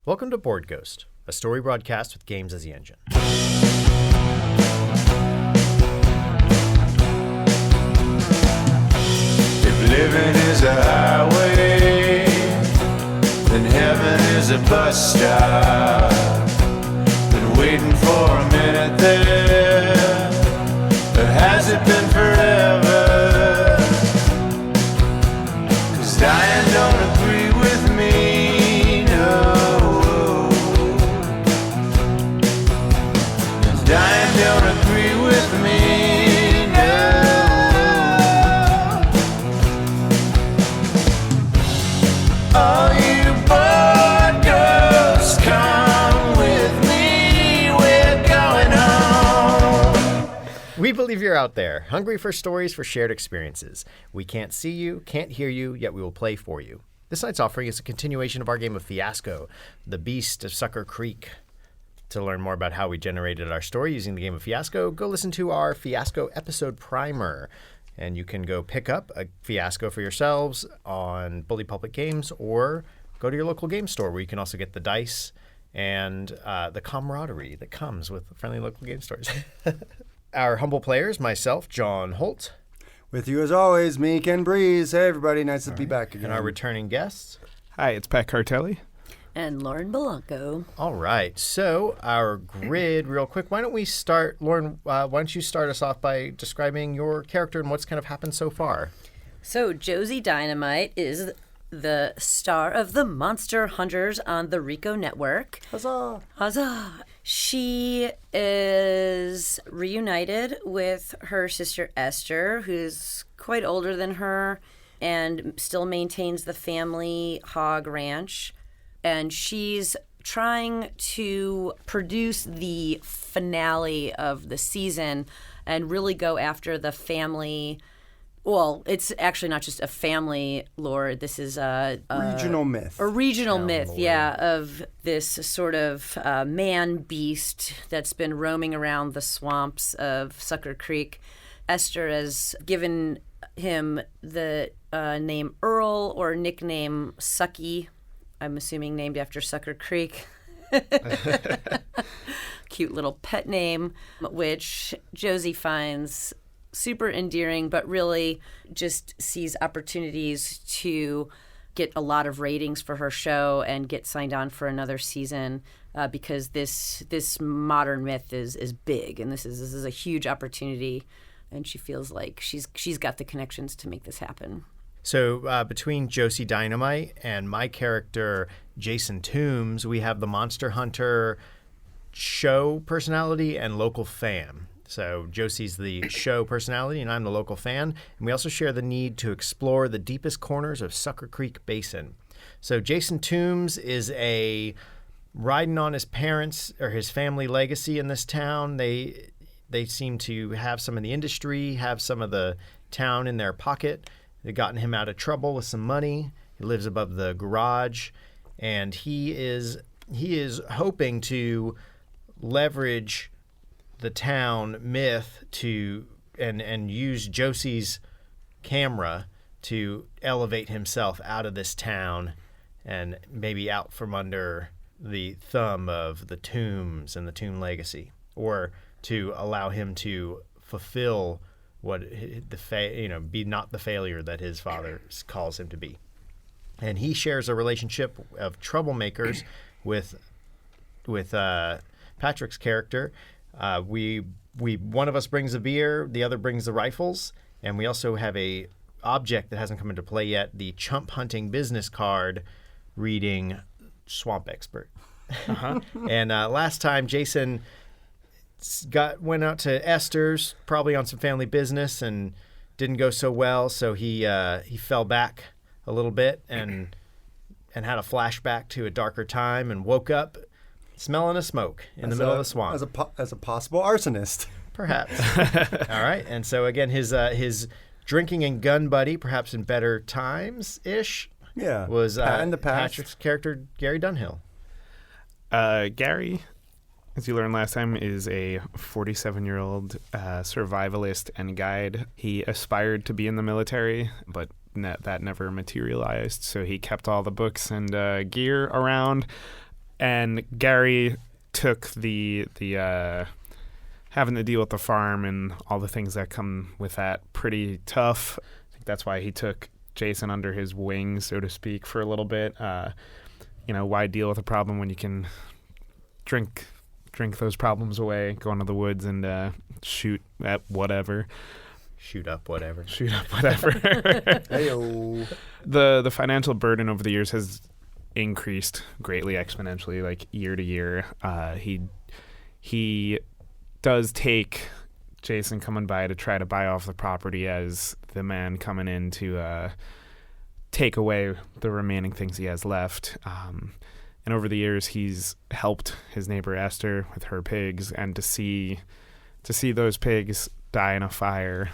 Welcome to Board Ghost, a story broadcast with games as the engine. If living is a highway, then heaven is a bus stop. Been waiting for a minute there, but has it been forever? 'Cause dying don't agree with me, no. Dying don't agree with me, no. All you board ghosts, come with me, we're going home. We believe you're out there, hungry for stories for shared experiences. We can't see you, can't hear you, yet we will play for you. This night's offering is a continuation of our game of Fiasco, the Beast of Sucker Creek. To learn more about how we generated our story using the game of Fiasco, go listen to our Fiasco episode primer. And you can go pick up a Fiasco for yourselves on Bully Pulpit Games or go to your local game store where you can also get the dice and the camaraderie that comes with friendly local game stores. Our humble players, myself, John Holt. With you as always, me, Ken Breese. Hey, everybody. Nice to be back again. And our returning guests. Hi, it's Pat Cartelli. And Lauren Bilanko. All right. So our grid, real quick. Why don't we start, Lauren, why don't you start us off by describing your character and what's kind of happened so far? So Josie Dynamite is the star of the Monster Hunters on the Rico Network. Huzzah! Huzzah! She is reunited with her sister Esther, who's quite older than her and still maintains the family hog ranch. And she's trying to produce the finale of the season and really go after the family. Well, it's actually not just a family lore. This is a regional myth. A regional myth, lore. yeah, of this sort of man-beast that's been roaming around the swamps of Sucker Creek. Esther has given him the name Earl, or nickname Sucky. I'm assuming named after Sucker Creek. Cute little pet name, which Josie finds super endearing, but really just sees opportunities to get a lot of ratings for her show and get signed on for another season because this modern myth is big, and this is a huge opportunity, and she feels like she's got the connections to make this happen. So between Josie Dynamite and my character, Jason Tooms, we have the Monster Hunter show personality and local fan. So Josie's the show personality and I'm the local fan. And we also share the need to explore the deepest corners of Sucker Creek Basin. So Jason Tooms is riding on his parents' or his family legacy in this town. They seem to have some of the industry, have some of the town in their pocket. They've gotten him out of trouble with some money. He lives above the garage, and he is hoping to leverage the town myth to and use Josie's camera to elevate himself out of this town and maybe out from under the thumb of the Tooms and the Toom legacy, or to allow him to fulfill what be not the failure that his father calls him to be. And he shares a relationship of troublemakers with Patrick's character. We one of us brings a beer, the other brings the rifles, and we also have a object that hasn't come into play yet, the chump hunting business card reading swamp expert. Uh-huh. And last time Jason went out to Esther's, probably on some family business, and didn't go so well. So he fell back a little bit and had a flashback to a darker time and woke up smelling a smoke in the middle of the swamp. As a possible arsonist. Perhaps. All right. And so again, his drinking and gun buddy, perhaps in better times ish, was in the past. Patrick's character Gary Dunhill. Gary, as you learned last time, is a 47-year-old survivalist and guide. He aspired to be in the military, but that never materialized, so he kept all the books and gear around And Gary took the having to deal with the farm and all the things that come with that pretty tough. I think that's why he took Jason under his wing, so to speak, for a little bit. Why deal with a problem when you can drink those problems away, go into the woods and shoot at whatever. Shoot up whatever. Heyo. The financial burden over the years has increased greatly, exponentially, like year to year. He does take Jason coming by to try to buy off the property as the man coming in to take away the remaining things he has left. And over the years, he's helped his neighbor Esther with her pigs, and to see those pigs die in a fire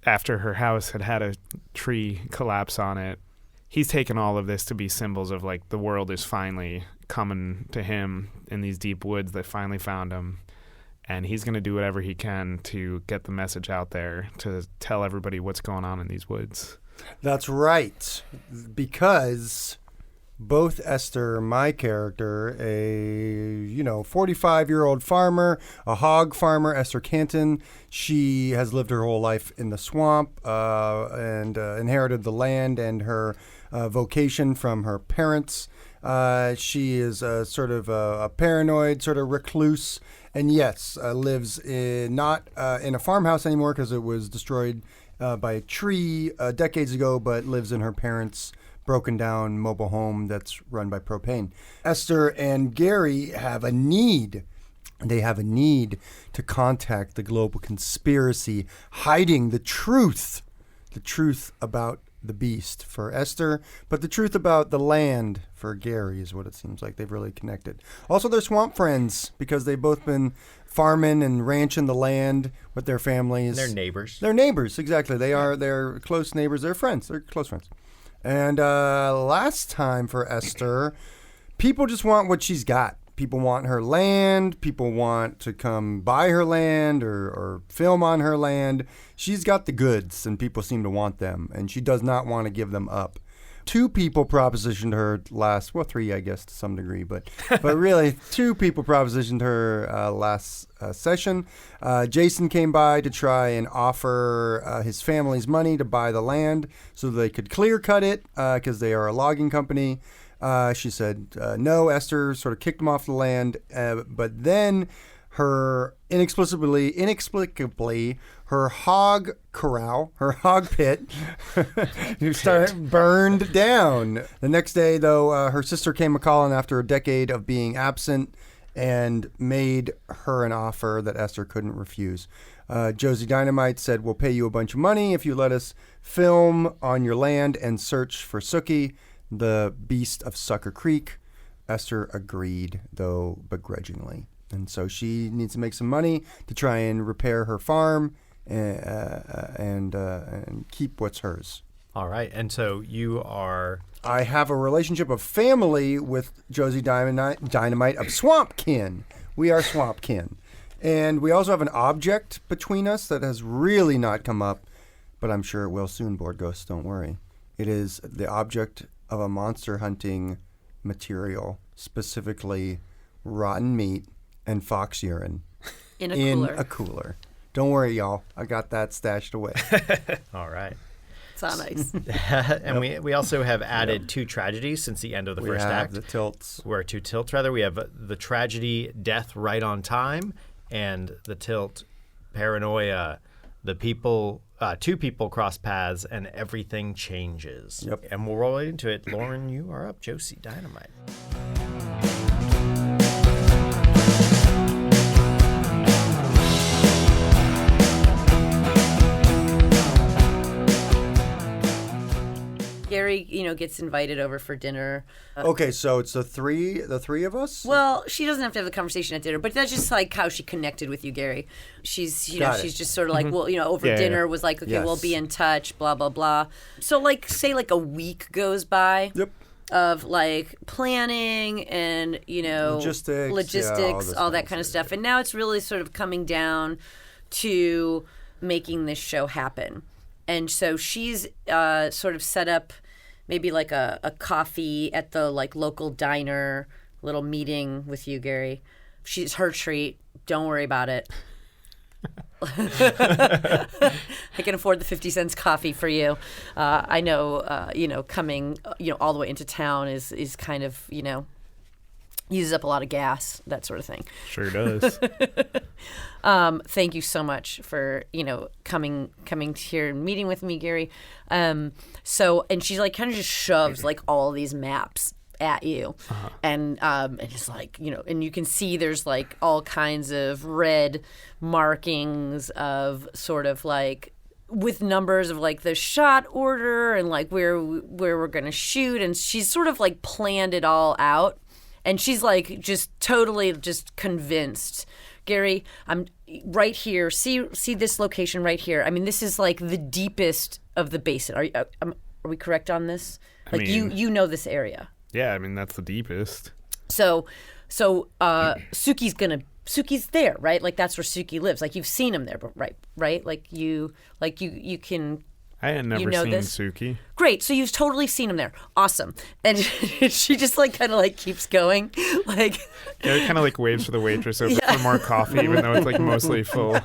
after her house had a tree collapse on it. He's taken all of this to be symbols of like the world is finally coming to him in these deep woods that finally found him. And he's going to do whatever he can to get the message out there to tell everybody what's going on in these woods. That's right. Because both Esther, my character, a 45-year-old farmer, a hog farmer, Esther Canton, she has lived her whole life in the swamp and inherited the land and her vocation from her parents. She is sort of a paranoid, sort of recluse, and yes, lives not in a farmhouse anymore because it was destroyed by a tree decades ago, but lives in her parents' broken down mobile home that's run by propane. Esther and Gary have a need. They have a need to contact the global conspiracy hiding the truth about the beast for Esther, but the truth about the land for Gary is what it seems like. They've really connected. Also, they're swamp friends because they've both been farming and ranching the land with their families. They're neighbors. They're neighbors, exactly. They're close neighbors. They're friends. They're close friends. And last time for Esther, people just want what she's got. People want her land. People want to come buy her land or film on her land. She's got the goods, and people seem to want them, and she does not want to give them up. 2 people propositioned her three, I guess, to some degree, but really 2 people propositioned her last session. Jason came by to try and offer his family's money to buy the land so they could clear cut it because they are a logging company. She said no. Esther sort of kicked him off the land, but then her inexplicably, her hog corral, her hog pit, burned down. The next day, though, her sister came a-calling after a decade of being absent and made her an offer that Esther couldn't refuse. Josie Dynamite said, "We'll pay you a bunch of money if you let us film on your land and search for Sookie, the beast of Sucker Creek." Esther agreed, though begrudgingly. And so she needs to make some money to try and repair her farm and keep what's hers. All right. And so you are... I have a relationship of family with Josie Dynamite of swamp kin. We are swamp kin. And we also have an object between us that has really not come up, but I'm sure it will soon, Board Ghosts, don't worry. It is the object of a monster hunting material, specifically rotten meat and fox urine. In a cooler. Don't worry, y'all. I got that stashed away. All right. It's not nice. And we also have added 2 tragedies since the end of the first act. The tilts. We're 2 tilts, rather. We have the tragedy, Death Right on Time, and the tilt, Paranoia, the people... 2 people cross paths and everything changes. Yep. And we'll roll into it. Lauren, you are up. Josie Dynamite. Gary, gets invited over for dinner. Okay, so it's the three of us? Well, she doesn't have to have a conversation at dinner, but that's just like how she connected with you, Gary. She's, she's just sort of like, well, over dinner was like, okay, Yes. we'll be in touch, blah, blah, blah. So like, say like a week goes by. Yep. Of like planning and, logistics, all that kind of stuff. And now it's really sort of coming down to making this show happen. And so she's sort of set up maybe like a coffee at the like local diner little meeting with you, Gary. She's her treat. Don't worry about it. I can afford the 50 cents coffee for you. I know, coming, all the way into town is kind of, uses up a lot of gas, that sort of thing. Sure does. Thank you so much for, coming here and meeting with me, Gary. And she like kind of just shoves like all these maps at you, and it's like, and you can see there's like all kinds of red markings of sort of like with numbers of like the shot order and like where we're gonna shoot, and she's sort of like planned it all out, and she's like just totally just convinced. Gary, I'm right here. See this location right here. I mean, this is like the deepest of the basin. Are we correct on this? Like, you know this area. Yeah, I mean, that's the deepest. So Suki's there, right? Like, that's where Suki lives. Like, you've seen him there, but right? Like you can. I had never seen this. Suki. Great, so you've totally seen him there. Awesome. And she just like kind of like keeps going, like. Yeah, it kind of like waves for the waitress over for more coffee, even though it's like mostly full.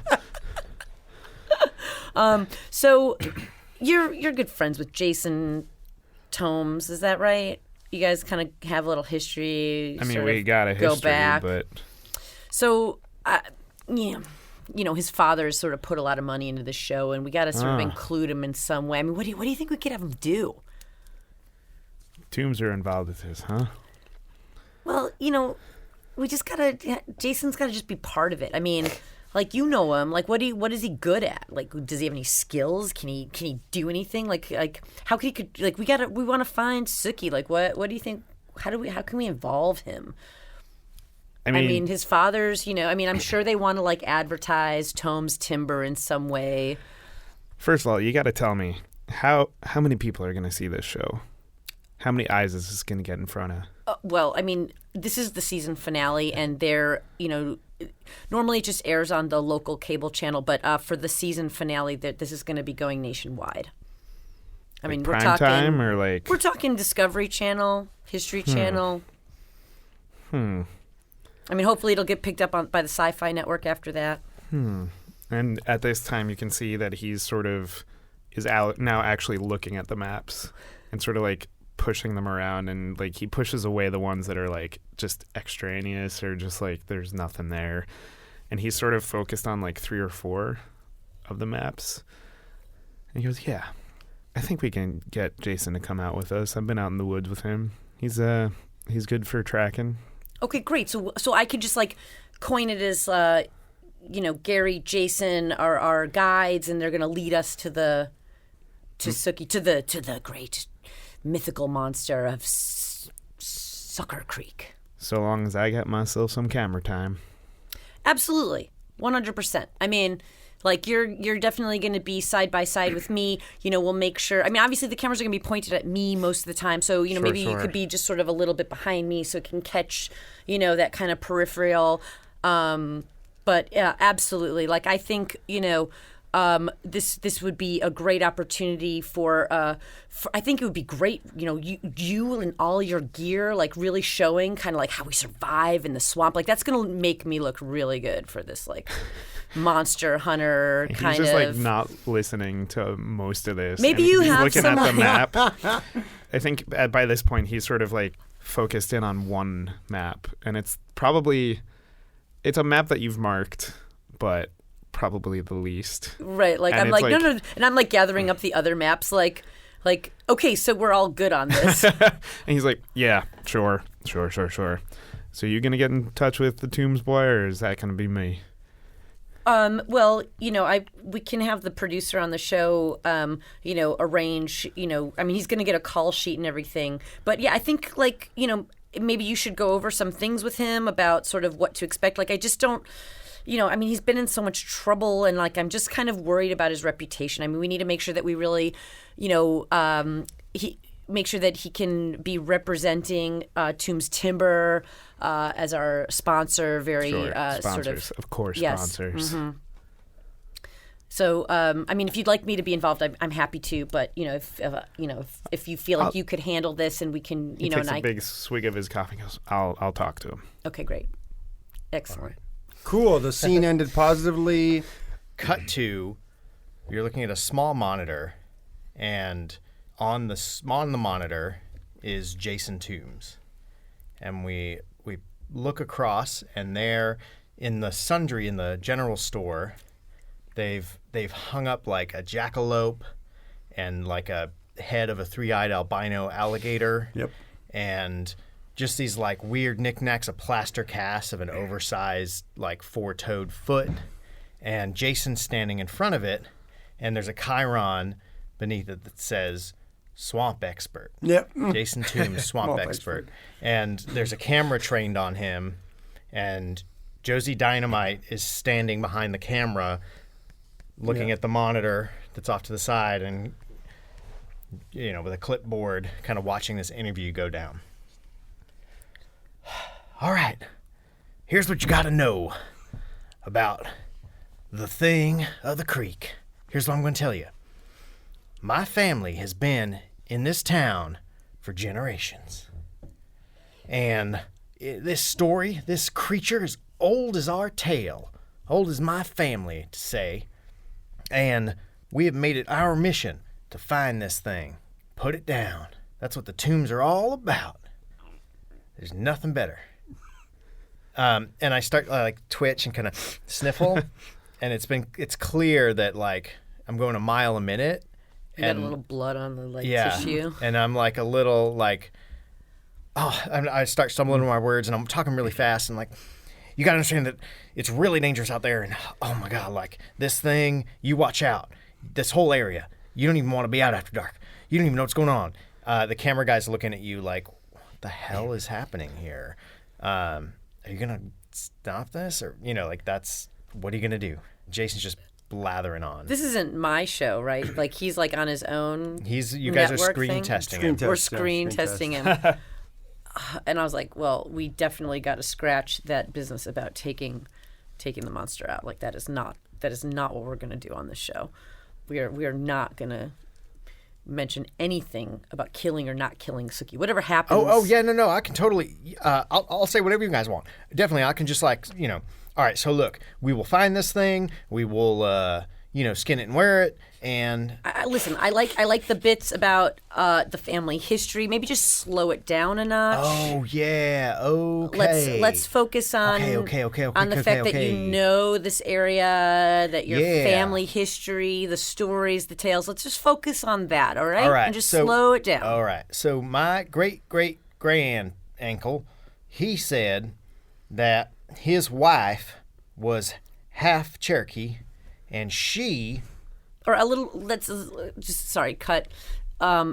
So you're good friends with Jason Tooms, is that right? You guys kind of have a little history. I mean, we got a history, go back. But so, his father's sort of put a lot of money into the show, and we got to sort of include him in some way. I mean, what do you think we could have him do? Tooms are involved with this, huh? Well, we just Jason's gotta just be part of it. I mean, like, him. Like, what is he good at? Like, does he have any skills? Can he do anything? Like how could he we want to find Suki. Like, what do you think? How can we involve him? I mean, his father's, I'm sure they want to like advertise Tooms Timber in some way. First of all, you got to tell me how many people are going to see this show? How many eyes is this going to get in front of? Well, I mean, this is the season finale, and they're, normally it just airs on the local cable channel, but for the season finale, this is going to be going nationwide. I mean, we're talking time, or like we're talking Discovery Channel, History Channel. I mean, hopefully it'll get picked up by the Sci-Fi Network after that. And at this time, you can see that he's sort of is out now, actually looking at the maps and sort of like pushing them around, and like he pushes away the ones that are like just extraneous or just like there's nothing there, and he's sort of focused on like 3 or 4 of the maps, and he goes, yeah, I think we can get Jason to come out with us. I've been out in the woods with him. He's good for tracking. Okay, great. So I could just like coin it as Gary, Jason are our guides, and they're gonna lead us to Suki, to the great mythical monster of Sucker Creek. So long as I get myself some camera time. Absolutely. 100%. I mean, like, you're definitely going to be side by side with me. We'll make sure. I mean, obviously the cameras are going to be pointed at me most of the time. So, maybe you could be just sort of a little bit behind me so it can catch, that kind of peripheral. But yeah, absolutely. Like, I think, this would be a great opportunity for I think it would be great, you and all your gear, like really showing kind of like how we survive in the swamp. Like, that's going to make me look really good for this like monster hunter kind of. He's just like not listening to most of this. Maybe you have looking at the map. I think by this point he's sort of like focused in on one map, and it's a map that you've marked, but probably the least. Right. Like, and I'm like, no. And I'm like gathering up the other maps, like, okay, so we're all good on this. And he's like, yeah, sure. So you going to get in touch with the Tooms boy, or is that going to be me? Well, we can have the producer on the show, arrange, I mean, he's going to get a call sheet and everything. But yeah, I think like, maybe you should go over some things with him about sort of what to expect. Like, I just don't, I mean, he's been in so much trouble, and like, I'm just kind of worried about his reputation. I mean, we need to make sure that we really, make sure that he can be representing Tooms Timber as our sponsor. Very sponsors, sort of course, yes. sponsors. Mm-hmm. So, I mean, if you'd like me to be involved, I'm happy to. But if you feel like you could handle this, and we can, He takes a big swig of his coffee. And goes, I'll talk to him. Okay, great, excellent. Cool. The scene ended positively. Cut to, you're looking at a small monitor, and on the monitor is Jason Tooms, and we look across, and there in the sundry in the general store, they've hung up like a jackalope and like a head of a three-eyed albino alligator. Yep. And just these like weird knickknacks, a plaster cast of an oversized like four-toed foot, and Jason's standing in front of it, and there's a chyron beneath it that says Swamp Expert. Yep. Jason Tooms, Swamp Expert. And there's a camera trained on him, and Josie Dynamite is standing behind the camera looking at the monitor that's off to the side and, with a clipboard kind of watching this interview go down. All right, here's what you got to know about the thing of the creek. Here's what I'm going to tell you. My family has been in this town for generations. And this creature is old as our tale, old as my family to say. And we have made it our mission to find this thing, put it down. That's what the Tooms are all about. There's nothing better. And I start twitch and kind of sniffle, and it's clear that like I'm going a mile a minute. You got a little blood on the tissue. And I'm like a little like, I start stumbling over my words, and I'm talking really fast, and like, you got to understand that it's really dangerous out there, and oh my God, like this thing, you watch out. This whole area, you don't even want to be out after dark. You don't even know what's going on. The camera guy's looking at you like, what the hell is happening here? Are you going to stop this? Or, what are you going to do? Jason's just blathering on. This isn't my show, right? Like he's like on his own. You guys are screen testing him. We're screen testing him. And I was like, well, we definitely got to scratch that business about taking the monster out. Like that is not what we're going to do on this show. We are not going to mention anything about killing or not killing Suki. Whatever happens. Oh yeah, no, I can totally. I'll say whatever you guys want. Definitely, I can just All right, so look, we will find this thing. We will, skin it and wear it. And listen, I like the bits about the family history. Maybe just slow it down a notch. Oh yeah, okay. Let's focus on on the fact that you know this area, that your family history, the stories, the tales. Let's just focus on that, all right? All right, and just slow it down. All right. So my great uncle, he said that his wife was half Cherokee, and she. Or a little. Cut.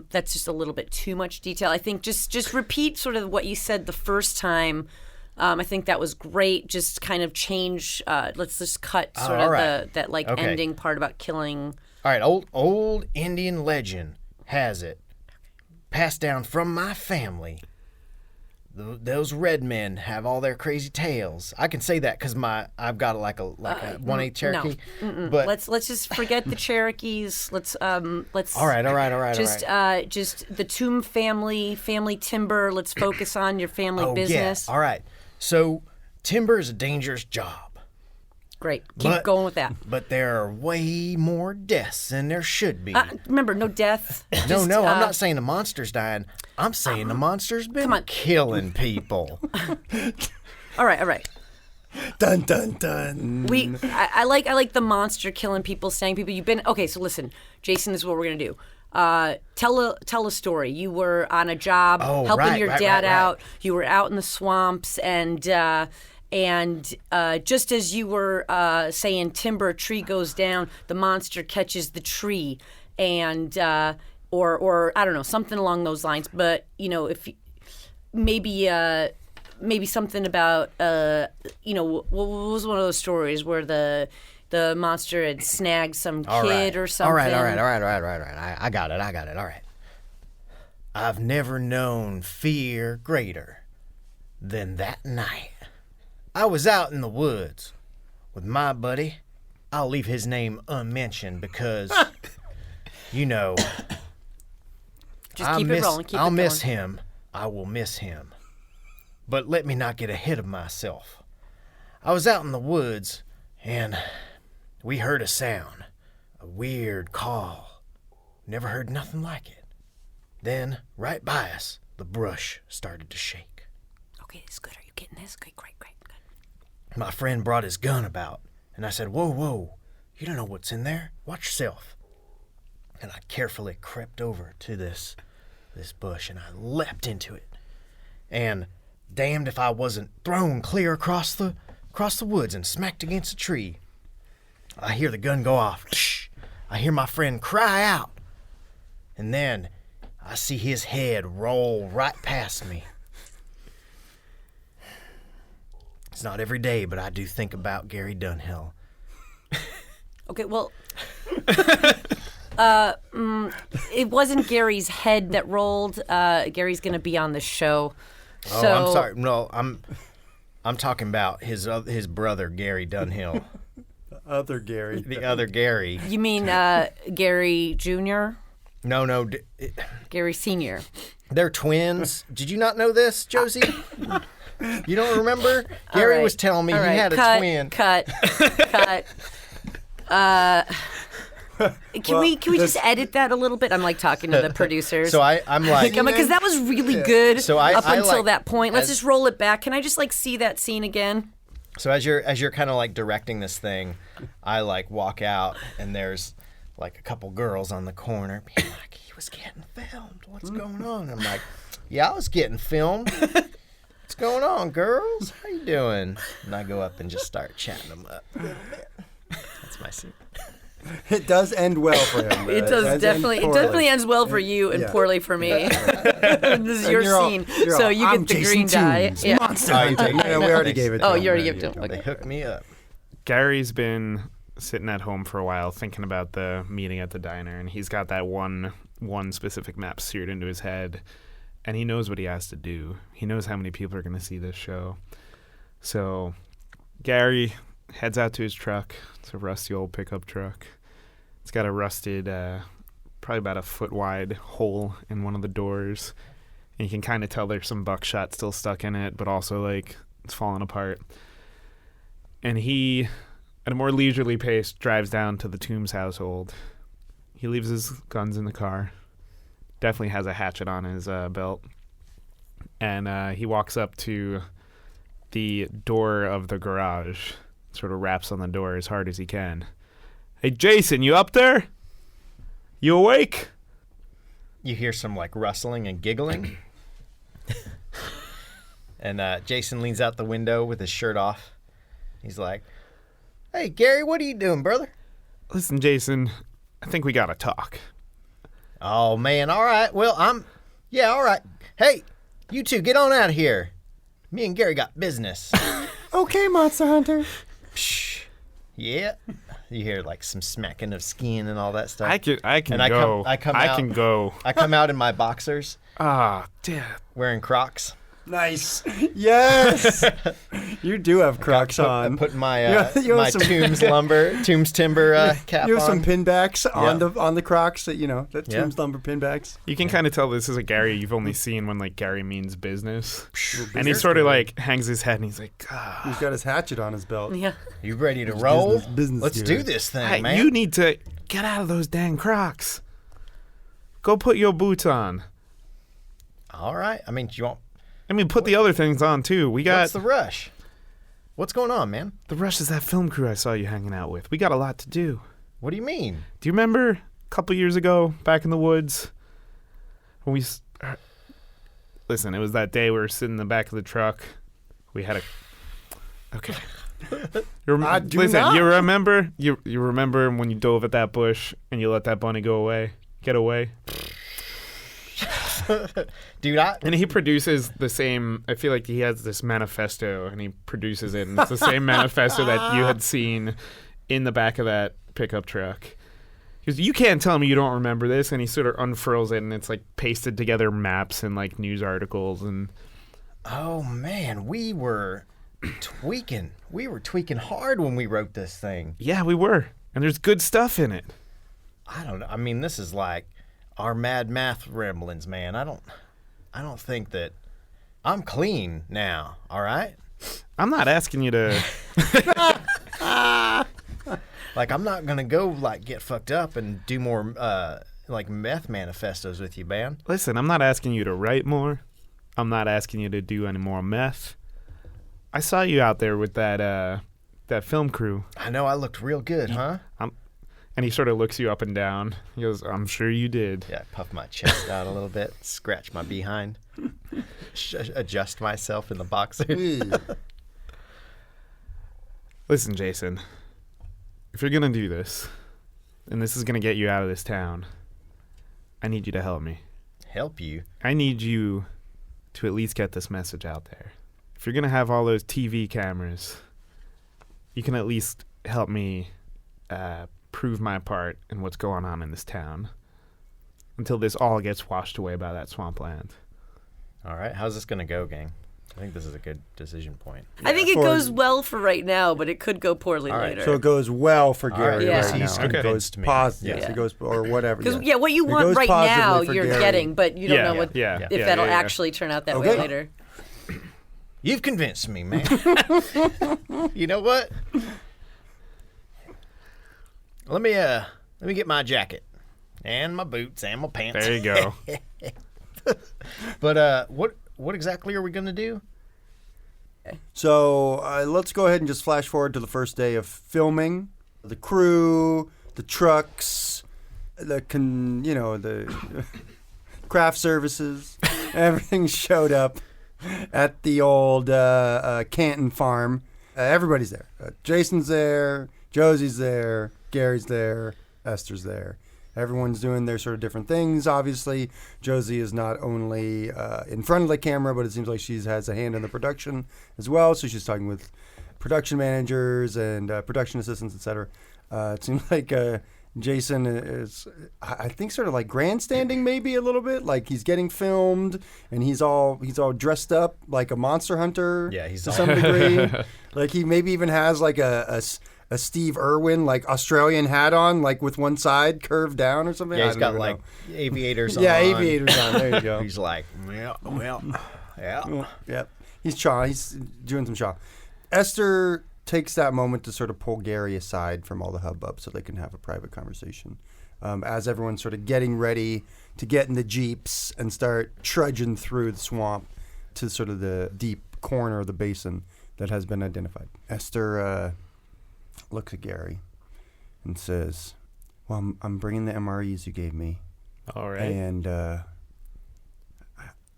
That's just a little bit too much detail. I think just repeat sort of what you said the first time. I think that was great. Just kind of change. Let's just cut sort of that ending part about killing. All right, old Indian legend has it, passed down from my family. Those red men have all their crazy tales. I can say that because I've got like a 1/8 Cherokee. No. But let's just forget the Cherokees. Let's all right. Just the Toom family timber. Let's focus on your family business. Yeah. All right. So timber is a dangerous job. Great. Keep going with that. But there are way more deaths than there should be. Remember, no death. No, I'm not saying the monster's dying. I'm saying the monster's been killing people. All right. Dun dun dun. I like the monster killing people, staying people. You've been okay. So listen, Jason, this is what we're gonna do. Tell a story. You were on a job helping your dad out. You were out in the swamps, and just as you were saying, timber, a tree goes down, the monster catches the tree, and or I don't know, something along those lines. But if maybe something about what was one of those stories where the monster had snagged some kid or something. All right. I got it. All right. I've never known fear greater than that night. I was out in the woods with my buddy, I'll leave his name unmentioned because, you know, Just keep it rolling. Keep I'll it miss going. him. I will miss him. But let me not get ahead of myself. I was out in the woods, and we heard a sound. A weird call. Never heard nothing like it. Then, right by us, the brush started to shake. Okay, it's good. Are you getting this? Great. Good. My friend brought his gun about, and I said, whoa, you don't know what's in there. Watch yourself. And I carefully crept over to this bush, and I leapt into it. And damned if I wasn't thrown clear across the woods and smacked against a tree. I hear the gun go off. I hear my friend cry out. And then I see his head roll right past me. It's not every day, but I do think about Gary Dunhill. Okay, well, it wasn't Gary's head that rolled. Gary's going to be on the show. Oh, So, I'm sorry. No, I'm talking about his brother, Gary Dunhill. Other Gary. The other Gary. You mean Gary Jr.? No, Gary Sr.? they're twins. Did you not know this, Josie? You don't remember? Gary right. was telling me All he right, had a twin. Cut. Can we just edit that a little bit? I'm like talking to the producers. So I'm like, because that was really good So up I until like- that point. Let's as- just roll it back. Can I just like see that scene again? so as you're kind of like directing this thing, I like walk out and there's like a couple girls on the corner being like, he was getting filmed. What's going on? I'm like, yeah, I was getting filmed. What's going on, girls? How you doing? And I go up and just start chatting them up. That's my scene. It does end well for him. It does definitely ends well for you and Yeah. poorly for me. This is your you're all- scene, you're so all, you "I'm get the Jason green die. Tooms, Yeah. Monster Oh, you Hunter." take- Yeah, we already gave it to Oh, him. you already Yeah, gave it to him. They Okay. hooked me up. Gary's been sitting at home for a while thinking about the meeting at the diner, and he's got that one specific map seared into his head, and he knows what he has to do. He knows how many people are going to see this show. So Gary heads out to his truck. It's a rusty old pickup truck. It's got a rusted, probably about a foot wide hole in one of the doors, and you can kind of tell there's some buckshot still stuck in it, but also like it's falling apart. And he, at a more leisurely pace, drives down to the Tooms household. He leaves his guns in the car. Definitely has a hatchet on his belt. And he walks up to the door of the garage, sort of raps on the door as hard as he can. Hey, Jason, you up there? You awake? You hear some like rustling and giggling. And Jason leans out the window with his shirt off. He's like, hey, Gary, what are you doing, brother? Listen, Jason, I think we gotta talk. Oh, man, all right. Well, all right. Hey, you two, get on out of here. Me and Gary got business. Okay, Monster Hunter. Psh, yeah. You hear like some smacking of skin and all that stuff. I can And I go. come I out- can go. I come out in my boxers, Ah, damn. wearing Crocs. Nice. Yes. You do have Crocs I'm on. putting my You have my some- Tooms timber cap You have on. some pinbacks on Yeah. the Crocs that Yeah. Tooms lumber pinbacks. You can kind of tell this is a Gary you've only seen when like Gary means business. And he business sort of Gary. like hangs his head and he's like, ah, He's got his hatchet on his belt. Yeah. You ready to roll? business Let's Gary. do this thing, hey, man. you need to get out of those dang Crocs. Go put your boots on. All right. I mean, Put the other things on too. We got what's the rush? What's going on, man? the rush is that film crew I saw you hanging out with. We got a lot to do. What do you mean? Do you remember a couple years ago back in the woods when listen, it was that day we were sitting in the back of the truck. We had okay. I do listen, not. you remember when you dove at that bush and you let that bunny get away? Dude, And he produces the same, I feel like he has this manifesto and he produces it, and it's the same manifesto that you had seen in the back of that pickup truck. He goes, you can't tell me you don't remember this, and he sort of unfurls it and it's like pasted together maps and like news articles and oh man, we were tweaking. We were tweaking hard when we wrote this thing. Yeah, we were. And there's good stuff in it. I don't know. I mean, this is like our mad math ramblings, man. I don't think that I'm clean now, all right? I'm not asking you to... Like, I'm not going to go, like, get fucked up and do more, like, meth manifestos with you, man. Listen, I'm not asking you to write more. I'm not asking you to do any more meth. I saw you out there with that film crew. I know I looked real good, huh? And he sort of looks you up and down. He goes, I'm sure you did. Yeah, I puff my chest out a little bit, scratch my behind, adjust myself in the boxers. Listen, Jason, if you're going to do this, and this is going to get you out of this town, I need you to help me. Help you? I need you to at least get this message out there. If you're going to have all those TV cameras, you can at least help me prove my part in what's going on in this town until this all gets washed away by that swampland. All right. How's this going to go, gang? I think this is a good decision point. I think it goes well for right now, but it could go poorly All right, later. So it goes well for All right, Gary yeah. right now. He's It goes convinced me. positive. Yeah. It goes, or whatever. Because yeah. what you It want goes right now, positively for you're Gary. getting, but you don't know what yeah, if yeah, that'll yeah. actually turn out that Okay. way later. You've convinced me, man. You know what? Let me get my jacket and my boots and my pants. There you go. But what exactly are we gonna do? So let's go ahead and just flash forward to the first day of filming. The crew, the trucks, the craft services, everything showed up at the old Canton farm. Everybody's there. Jason's there, Josie's there, Gary's there, Esther's there. Everyone's doing their sort of different things, obviously. Josie is not only in front of the camera, but it seems like she has a hand in the production as well. So she's talking with production managers and production assistants, etc. It seems like Jason is, I think, sort of like grandstanding maybe a little bit. Like he's getting filmed and he's all dressed up like a monster hunter. Yeah, he's to all- some degree. Like he maybe even has like a Steve Irwin like Australian hat on, like with one side curved down or something. Yeah, I he's don't got even like know. aviators on. Yeah, aviators on. There you go. He's like, yeah. Yep. He's doing some Shaw. Esther takes that moment to sort of pull Gary aside from all the hubbub so they can have a private conversation. As everyone's sort of getting ready to get in the Jeeps and start trudging through the swamp to sort of the deep corner of the basin that has been identified. Esther looks at Gary and says, well, I'm bringing the MREs you gave me. All right. And I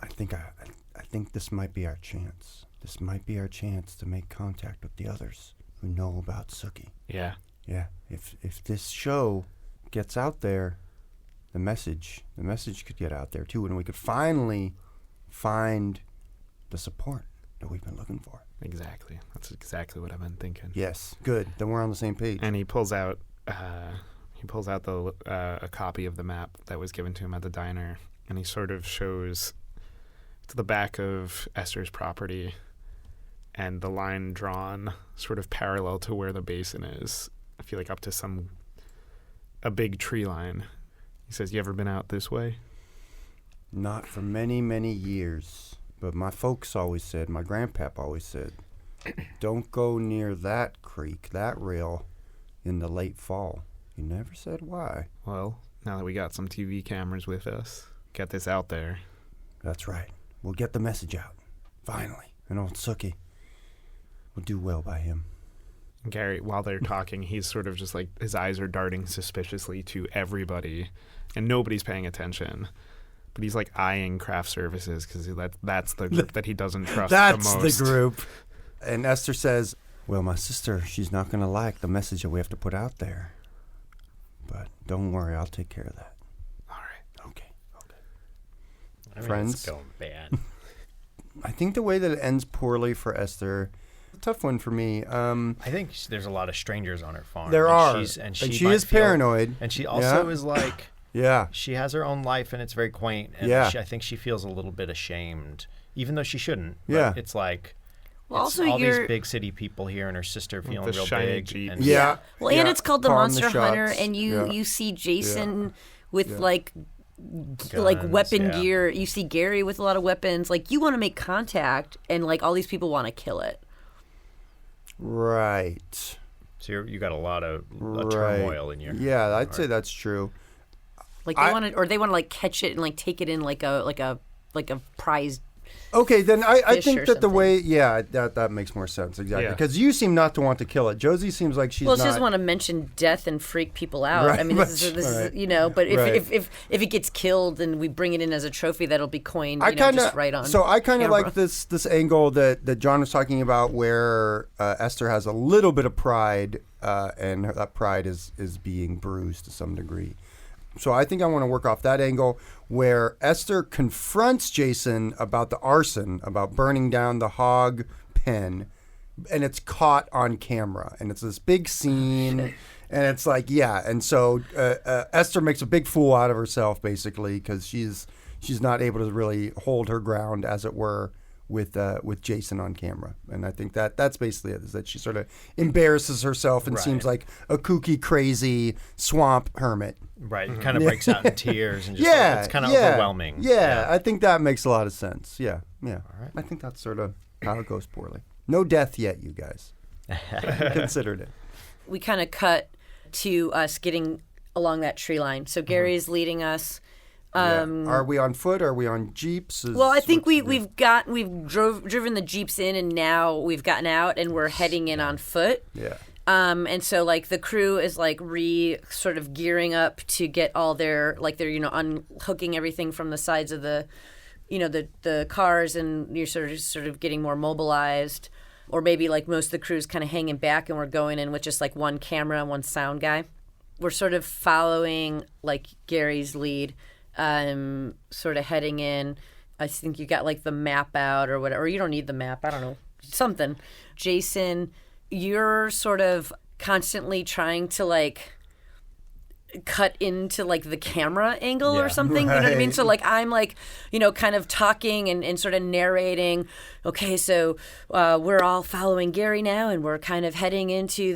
think this might be our chance. This might be our chance to make contact with the others who know about Sookie. Yeah. Yeah. If this show gets out there, the message could get out there too, and we could finally find the support that we've been looking for. Exactly. That's exactly what I've been thinking. Yes. Good. Then we're on the same page. And he pulls out the a copy of the map that was given to him at the diner, and he sort of shows to the back of Esther's property and the line drawn sort of parallel to where the basin is. I feel like up to a big tree line. He says, "You ever been out this way?" Not for many, many years. But my folks always said, my grandpap always said, don't go near that creek, that rail, in the late fall. He never said why. Well, now that we got some TV cameras with us, get this out there. That's right. We'll get the message out. Finally. And old Sookie will do well by him. Gary, while they're talking, he's sort of just like, his eyes are darting suspiciously to everybody, and nobody's paying attention. But he's like eyeing craft services because that's the group that he doesn't trust That's the most. the group. And Esther says, well, my sister, she's not going to like the message that we have to put out there. But don't worry, I'll take care of that. All right. Okay. I mean, Friends? it's going bad. I think the way that it ends poorly for Esther, a tough one for me. I think there's a lot of strangers on her farm. There and are. She And she might is feel- paranoid. And she also Yeah. is like, Yeah. she has her own life and it's very quaint. And Yeah. I think she feels a little bit ashamed, even though she shouldn't. But Yeah. it's like, Well, It's also all you're these big city people here, and her sister feeling the real shiny big. Jeep. And Yeah. well, and it's called the calling the Monster Hunter, shots. and you see Jason with like Guns, weapon yeah. gear. You see Gary with a lot of weapons. Like you want to make contact, and like all these people want to kill it. Right. So you got a lot of Right. turmoil in your. Yeah, I'd say that's true. Like they want to, or they want to like catch it and like take it in like a prize. Okay, then I Fish think or that the something. way, that makes more sense, exactly. Yeah. Because you seem not to want to kill it. Josie seems like she's Well, not. she doesn't want to mention death and freak people out. Right, I mean, this is right. But if, Right. if it gets killed and we bring it in as a trophy, that'll be coined. I kind just of right on. So I kind of camera. like this angle that John was talking about, where Esther has a little bit of pride, and that pride is being bruised to some degree. So I think I want to work off that angle where Esther confronts Jason about the arson, about burning down the hog pen, and it's caught on camera, and it's this big scene, and it's like, yeah, and so Esther makes a big fool out of herself basically because she's not able to really hold her ground, as it were, with Jason on camera. And I think that's basically it, is that she sort of embarrasses herself and Right. seems like a kooky, crazy swamp hermit. Right, it kind of breaks out in tears and just Yeah, it's kind of yeah, overwhelming. Yeah, I think that makes a lot of sense. Yeah. All right. I think that's sort of how it goes poorly. No death yet, you guys. Considered it. we kind of cut to us getting along that tree line. So Gary's leading us. Yeah. Are we on foot? Are we on jeeps? Well, I think we've driven the jeeps in, and now we've gotten out, and we're heading in on foot. Yeah. And so like the crew is like sort of gearing up to get all their unhooking everything from the sides of the cars, and you're sort of getting more mobilized, or maybe like most of the crew's kind of hanging back, and we're going in with just like one camera and one sound guy. We're sort of following like Gary's lead, sort of heading in. I think you got like the map out or whatever. Or you don't need the map. I don't know. Something. Jason, you're sort of constantly trying to like cut into like the camera angle or something. You know what I mean? Right. So like I'm like, kind of talking and sort of narrating, okay, so we're all following Gary now, and we're kind of heading into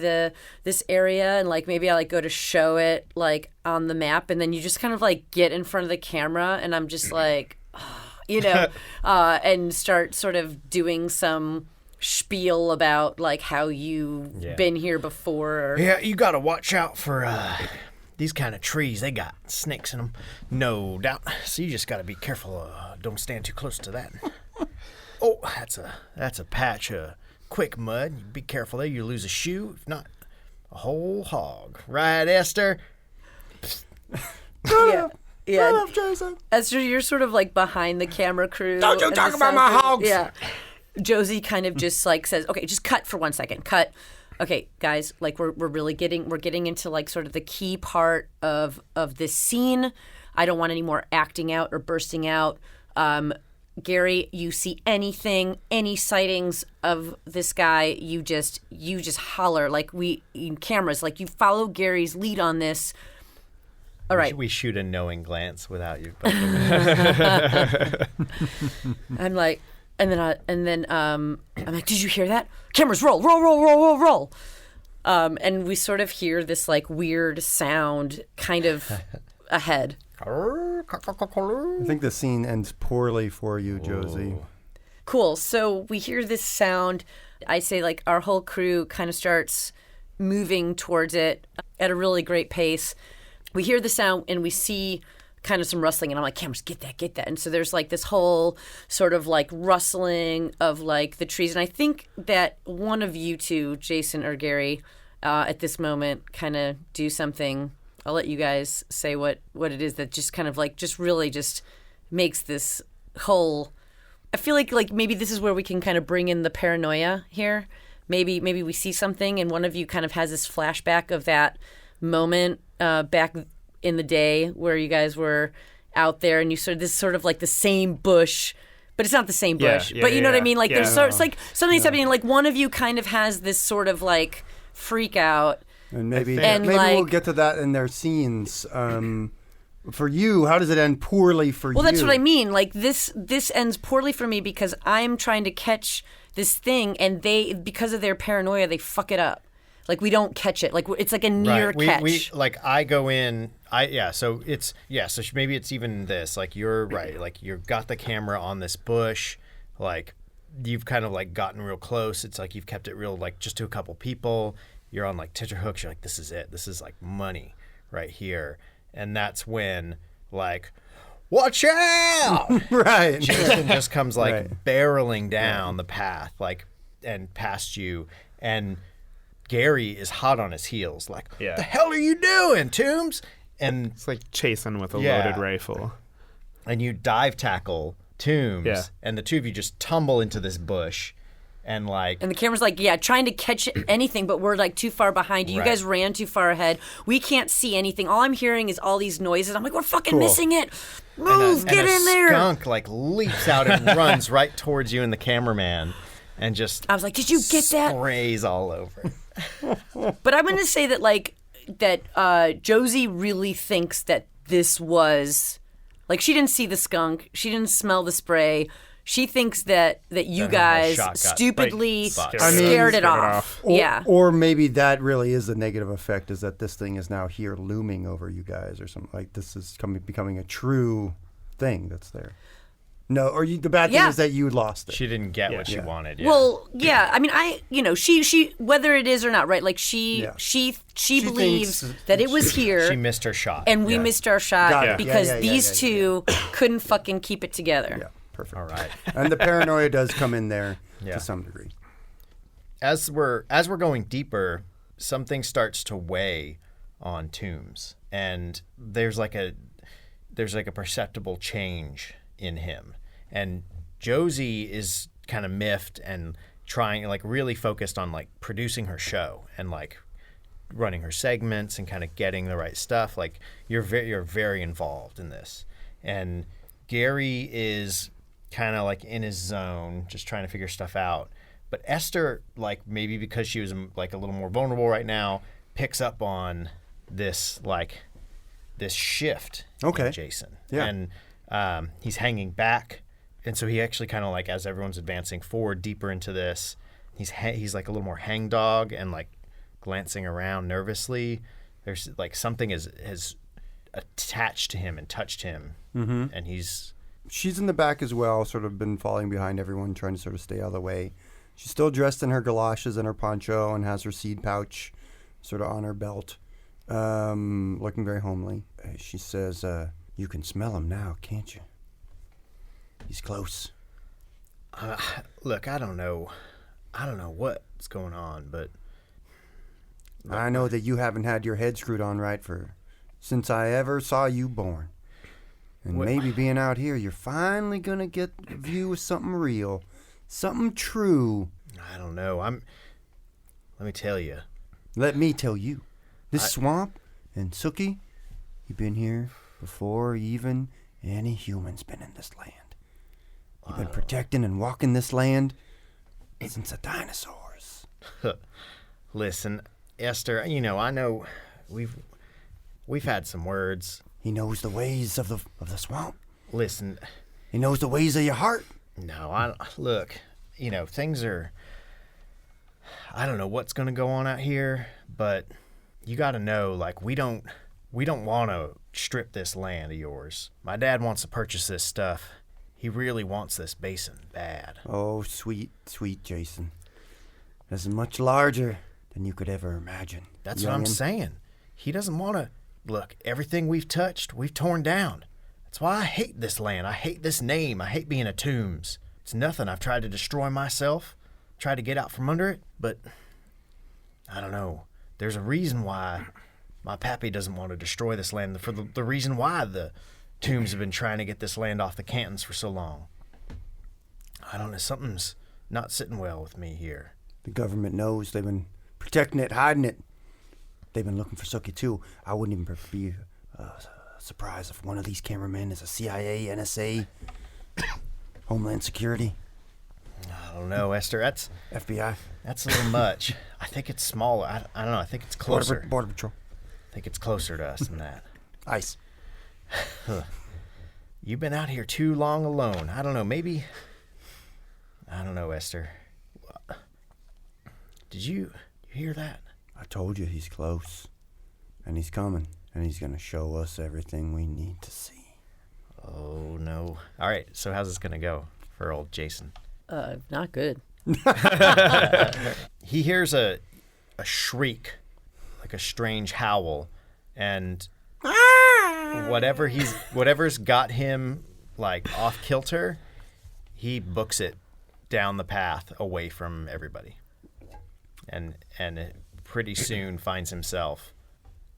this area, and like maybe I like go to show it like on the map, and then you just kind of like get in front of the camera, and I'm just like and start sort of doing some spiel about like how you've been here before. Yeah, you got to watch out for these kind of trees. They got snakes in them, no doubt. So you just got to be careful. Don't stand too close to that. Oh, that's a patch of quick mud. Be careful there. You lose a shoe, if not a whole hog. Right, Esther? Yeah. Jason. Esther, you're sort of like behind the camera crew. Don't you and talk the about sound my crew. hogs. Yeah. Josie kind of just like says, okay, just cut for 1 second. Cut. Okay, guys, like we're getting into like sort of the key part of this scene. I don't want any more acting out or bursting out. Gary, you see anything, any sightings of this guy, you just holler. Like cameras, like you follow Gary's lead on this. All right. We shoot a knowing glance without you. I'm like, and then I'm like, did you hear that? Cameras, roll. And we sort of hear this like weird sound kind of ahead. I think the scene ends poorly for you, Josie. Cool. So we hear this sound. I say like our whole crew kind of starts moving towards it at a really great pace. We hear the sound and we see kind of some rustling, and I'm like, cameras, get that. And so there's like this whole sort of like rustling of like the trees. And I think that one of you two, Jason or Gary, at this moment kind of do something. I'll let you guys say what it is that just kind of like just really just makes this whole. I feel like maybe this is where we can kind of bring in the paranoia here. Maybe we see something, and one of you kind of has this flashback of that moment back in the day where you guys were out there, and this is sort of like the same bush, but it's not the same bush. But you know what I mean? Like there's it's like something's happening. Like one of you kind of has this sort of like freak out. And maybe like, we'll get to that in their scenes. For you, how does it end poorly for you? Well, that's what I mean. Like this ends poorly for me because I'm trying to catch this thing, and they, because of their paranoia, they fuck it up. Like we don't catch it. Like it's like a near catch. We like I go in. So maybe it's even this. Like you're right. Like you've got the camera on this bush. Like you've kind of like gotten real close. It's like you've kept it real, like just to a couple people. You're on like tenterhooks. You're like, this is it. This is like money right here. And that's when like, watch out! Right. Jason just comes like barreling down the path, like, and past you, and Gary is hot on his heels, like, what the hell are you doing, Tooms? And it's like chasing with a loaded rifle. And you dive tackle Tooms, and the two of you just tumble into this bush, and like... And the camera's like, trying to catch anything, but we're like too far behind you. You guys ran too far ahead. We can't see anything. All I'm hearing is all these noises. I'm like, we're fucking missing it. Move, get in there. And a skunk like leaps out and runs right towards you and the cameraman, and just... I was like, did you get that? Sprays all over. But I'm going to say that Josie really thinks that this was, like, she didn't see the skunk, she didn't smell the spray. She thinks that you guys stupidly scared it off. Or maybe that really is the negative effect, is that this thing is now here looming over you guys or something. Like this is becoming a true thing that's there. No, or the bad thing is that you lost it. She didn't get what she wanted. Yeah. Well, I mean, she whether it is or not, right? Like she believes that it was here. She missed her shot, and we missed our shot because these two couldn't fucking keep it together. Yeah, perfect. All right. And the paranoia does come in there to some degree. As we're going deeper, something starts to weigh on Tooms, and there's like a perceptible change in him. And Josie is kind of miffed and trying, like, really focused on like producing her show and like running her segments and kind of getting the right stuff. Like you're very involved in this. And Gary is kind of like in his zone, just trying to figure stuff out. But Esther, like maybe because she was like a little more vulnerable right now, picks up on this shift in Jason. Yeah. And he's hanging back. And so he actually kind of like, as everyone's advancing forward deeper into this, he's like a little more hangdog and like glancing around nervously. There's like something has attached to him and touched him. Mm-hmm. And she's in the back as well, sort of been falling behind everyone, trying to sort of stay out of the way. She's still dressed in her galoshes and her poncho and has her seed pouch sort of on her belt, looking very homely. She says, you can smell him now, can't you? He's close. Look, I don't know what's going on, but I know that you haven't had your head screwed on right since I ever saw you born. And maybe being out here, you're finally going to get a view of something real, something true. I don't know. Let me tell you. Let me tell you. This swamp and Sookie, you've been here before even any human's been in this land. You've been protecting and walking this land since the dinosaurs. Listen, Esther, I know we've had some words. He knows the ways of the swamp. Listen. He knows the ways of your heart. No, look, things are, I don't know what's going to go on out here, but you got to know, like, we don't want to strip this land of yours. My dad wants to purchase this stuff. He really wants this basin bad. Oh, sweet, sweet Jason. This is much larger than you could ever imagine. That's what I'm saying. He doesn't want to. Look, everything we've touched, we've torn down. That's why I hate this land. I hate this name. I hate being a Tooms. It's nothing. I've tried to destroy myself, tried to get out from under it, but I don't know. There's a reason why my pappy doesn't want to destroy this land, for the reason why the Tooms have been trying to get this land off the Cantons for so long. I don't know. Something's not sitting well with me here. The government knows. They've been protecting it, hiding it. They've been looking for Sookie, too. I wouldn't even be surprised if one of these cameramen is a CIA, NSA, Homeland Security. I don't know, Esther. That's FBI. That's a little much. I think it's smaller. I don't know. I think it's closer. Border Patrol. I think it's closer to us than that. ICE. You've been out here too long alone. I don't know, maybe... I don't know, Esther. Did you hear that? I told you he's close. And he's coming. And he's going to show us everything we need to see. Oh, no. All right, so how's this going to go for old Jason? Not good. He hears a shriek, like a strange howl, and whatever's got him like off kilter, he books it down the path away from everybody, and pretty soon finds himself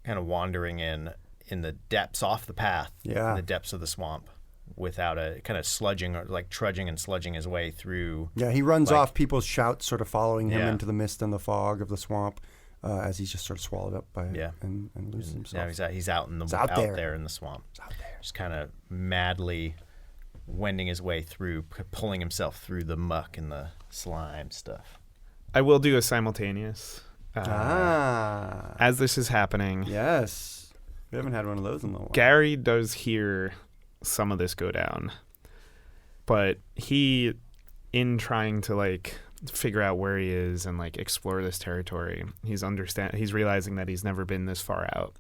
kind of wandering in the depths off the path, in the depths of the swamp, without a kind of sludging or like trudging and sludging his way through. Yeah, he runs off, people's shouts sort of following him into the mist and the fog of the swamp as he's just sort of swallowed up by it and loses himself. Yeah, he's out in the out there in the swamp. He's out there, just kind of madly wending his way through, pulling himself through the muck and the slime stuff. I will do a simultaneous. As this is happening. Yes. We haven't had one of those in a while. Gary does hear some of this go down, but he, in trying to like figure out where he is and like explore this territory, he's realizing that he's never been this far out,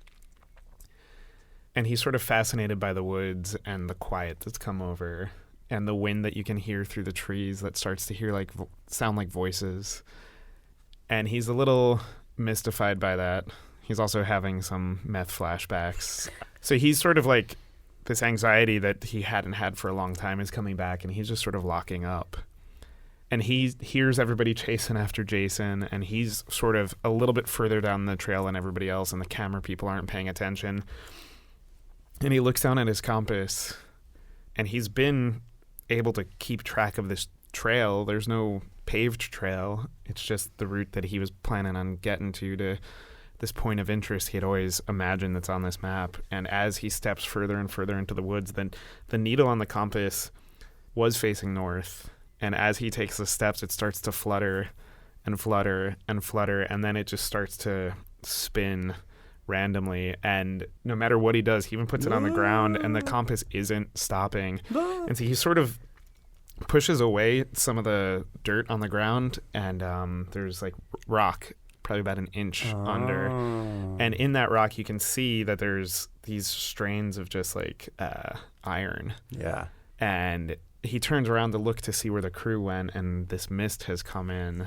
and he's sort of fascinated by the woods and the quiet that's come over and the wind that you can hear through the trees that starts to hear like sound like voices, and he's a little mystified by that. He's also having some meth flashbacks, so he's sort of like, this anxiety that he hadn't had for a long time is coming back, and he's just sort of locking up. And he hears everybody chasing after Jason, and he's sort of a little bit further down the trail than everybody else, and the camera people aren't paying attention. And he looks down at his compass, and he's been able to keep track of this trail. There's no paved trail. It's just the route that he was planning on getting to this point of interest he had always imagined that's on this map. And as he steps further and further into the woods, then the needle on the compass was facing north. And as he takes the steps, it starts to flutter and flutter and flutter. And then it just starts to spin randomly. And no matter what he does, he even puts it on the ground and the compass isn't stopping. And so he sort of pushes away some of the dirt on the ground, and there's like rock probably about an inch under, and in that rock you can see that there's these strains of just like iron. Yeah. And he turns around to look to see where the crew went, and this mist has come in,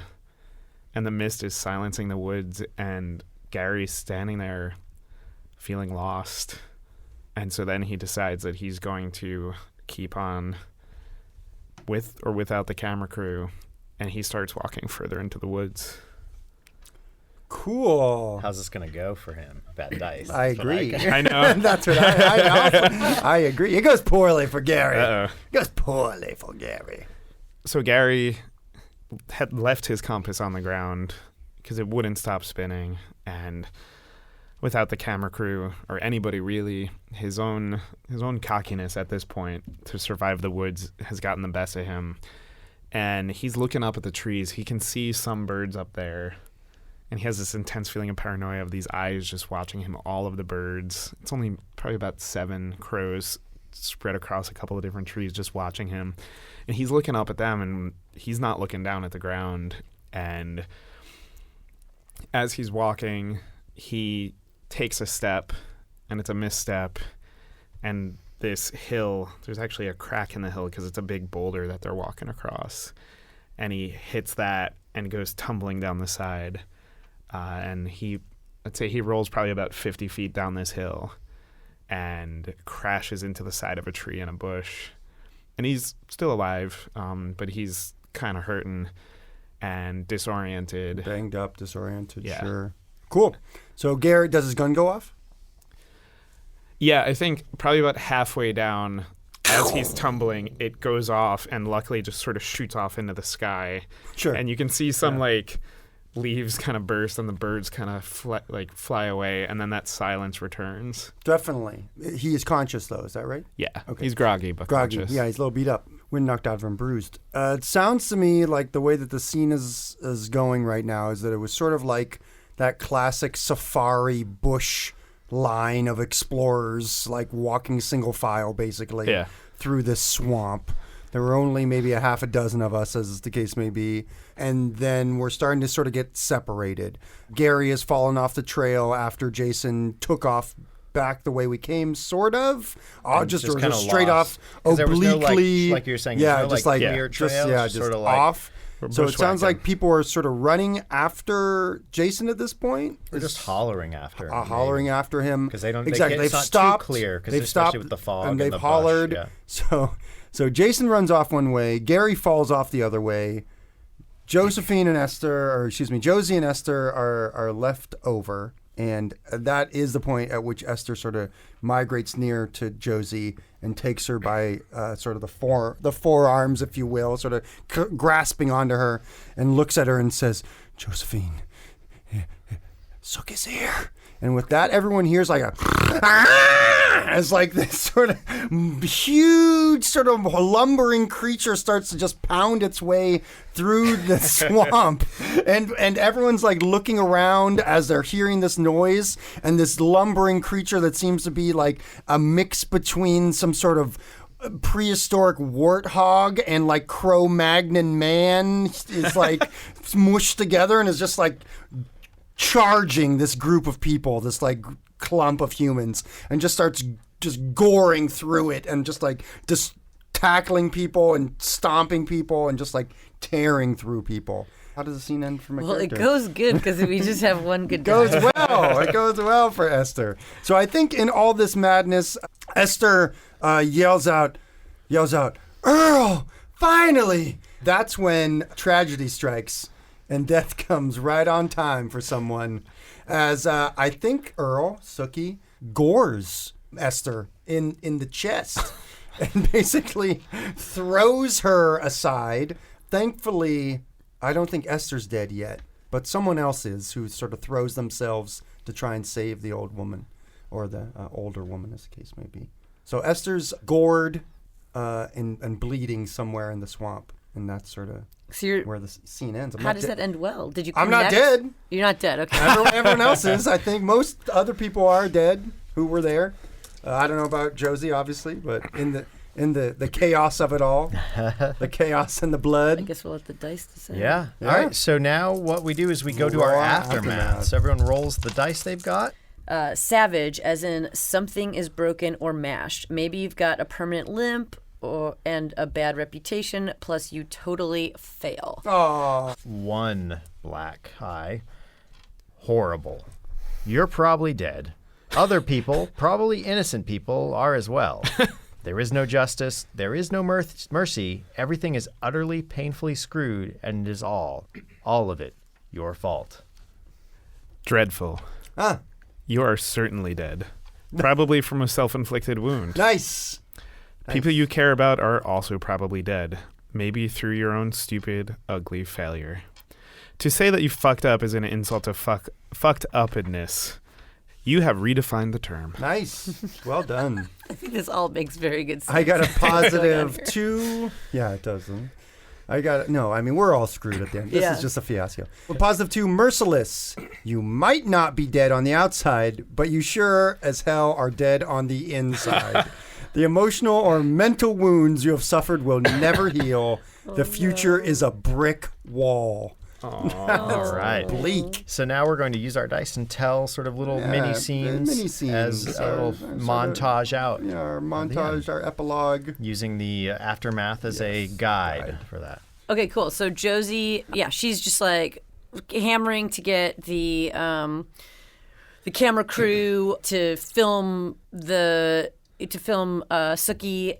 and the mist is silencing the woods, and Gary's standing there feeling lost. And so then he decides that he's going to keep on with or without the camera crew, and he starts walking further into the woods. Cool. How's this going to go for him? Bad dice. I agree. I know. That's what I agree. It goes poorly for Gary. Uh-oh. It goes poorly for Gary. So Gary had left his compass on the ground because it wouldn't stop spinning, and without the camera crew or anybody really, his own cockiness at this point to survive the woods has gotten the best of him. And he's looking up at the trees. He can see some birds up there, and he has this intense feeling of paranoia of these eyes just watching him, all of the birds. It's only probably about 7 crows spread across a couple of different trees just watching him. And he's looking up at them, and he's not looking down at the ground. And as he's walking, he takes a step, and it's a misstep. And this hill, there's actually a crack in the hill because it's a big boulder that they're walking across. And he hits that and goes tumbling down the side. And I'd say he rolls probably about 50 feet down this hill and crashes into the side of a tree in a bush. And he's still alive, but he's kind of hurting and disoriented. Banged up, disoriented, Yeah. Sure. Cool. So Gary, does his gun go off? Yeah, I think probably about halfway down, as he's tumbling, it goes off and luckily just sort of shoots off into the sky. Sure. And you can see some like leaves kind of burst and the birds kind of fly away, and then that silence returns. Definitely. He is conscious, though. Is that right? Yeah. Okay. He's groggy, but conscious. Yeah, he's a little beat up. Wind knocked out of him, bruised. It sounds to me like the way that the scene is going right now is that it was sort of like that classic safari bush line of explorers, like walking single file, basically, through this swamp. There were only maybe a half a dozen of us, as the case may be. And then we're starting to sort of get separated. Gary has fallen off the trail after Jason took off back the way we came, sort of. Just straight off, obliquely. like you were saying, weird trails, just off. So it sounds like people are sort of running after Jason at this point. They're just hollering after him. Hollering after him. Because they don't, exactly. They've stopped. Too clear, they've especially stopped with the fog and they've the hollered. Bush. So Jason runs off one way. Gary falls off the other way. Josie and Esther are left over. And that is the point at which Esther sort of migrates near to Josie and takes her by sort of the forearms, if you will, sort of grasping onto her, and looks at her and says, "Josephine, Sook is here." And with that, everyone hears like as like this sort of huge sort of lumbering creature starts to just pound its way through the swamp. And everyone's like looking around as they're hearing this noise, and this lumbering creature that seems to be like a mix between some sort of prehistoric warthog and like Cro-Magnon man is like smushed together and is just like charging this group of people, this like clump of humans, and just starts just goring through it and just tackling people and stomping people and just like tearing through people. How does the scene end for my character? It goes good because we just have one good guy. It goes well for Esther. So I think in all this madness, Esther yells out, "Earl, finally!" That's when tragedy strikes. And death comes right on time for someone, as I think Earl, Sookie, gores Esther in the chest and basically throws her aside. Thankfully, I don't think Esther's dead yet, but someone else is, who sort of throws themselves to try and save the old woman, or the older woman, as the case may be. So Esther's gored and bleeding somewhere in the swamp, and that's sort of where the scene ends. How does that end well? Did you I'm not dead. You're not dead, okay. Everyone else is. I think most other people are dead who were there. I don't know about Josie, obviously, but in the chaos of it all, the chaos and the blood. I guess we'll let the dice decide. Yeah. All right, so now what we do is we go to our aftermath. So everyone rolls the dice they've got. Savage, as in something is broken or mashed. Maybe you've got a permanent limp and a bad reputation, plus you totally fail. Oh. 1 black eye. Horrible. You're probably dead. Other people, probably innocent people, are as well. There is no justice. There is no mercy. Everything is utterly, painfully screwed, and it is all of it, your fault. Dreadful. You are certainly dead. Probably from a self-inflicted wound. Nice. People you care about are also probably dead. Maybe through your own stupid, ugly failure. To say that you fucked up is an insult to fucked upness. You have redefined the term. Nice. Well done. I think this all makes very good sense. I got a positive 2. Yeah, it doesn't. We're all screwed at the end. This is just a fiasco. A positive 2, merciless. You might not be dead on the outside, but you sure as hell are dead on the inside. The emotional or mental wounds you have suffered will never heal. The future is a brick wall. All right. Bleak. So now we're going to use our dice and tell sort of little mini scenes as a little montage out. Yeah, our montage, our epilogue. Using the aftermath as a guide for that. Okay, cool. So Josie, she's just like hammering to get the camera crew to film Sookie,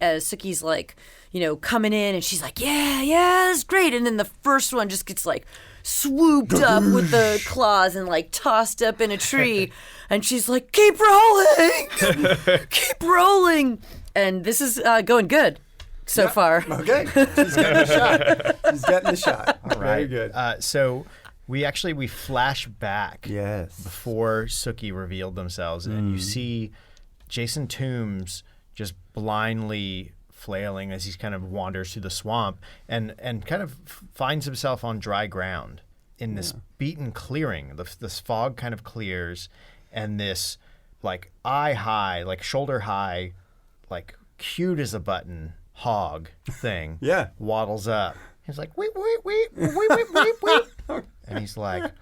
as Sookie's like, coming in, and she's like, yeah, that's great. And then the first one just gets like swooped up with the claws and like tossed up in a tree. And she's like, keep rolling, keep rolling. And this is going good so far. Okay. She's getting the shot. All right. Very good. So we flash back Yes. before Sookie revealed themselves, and you see Jason Tooms just blindly flailing as he kind of wanders through the swamp and kind of finds himself on dry ground in this beaten clearing. This fog kind of clears, and this like eye high, like shoulder high, like cute as a button hog thing. Yeah. Waddles up. He's like, wait, wait, wait, wait, wait, wait, wait. And he's like,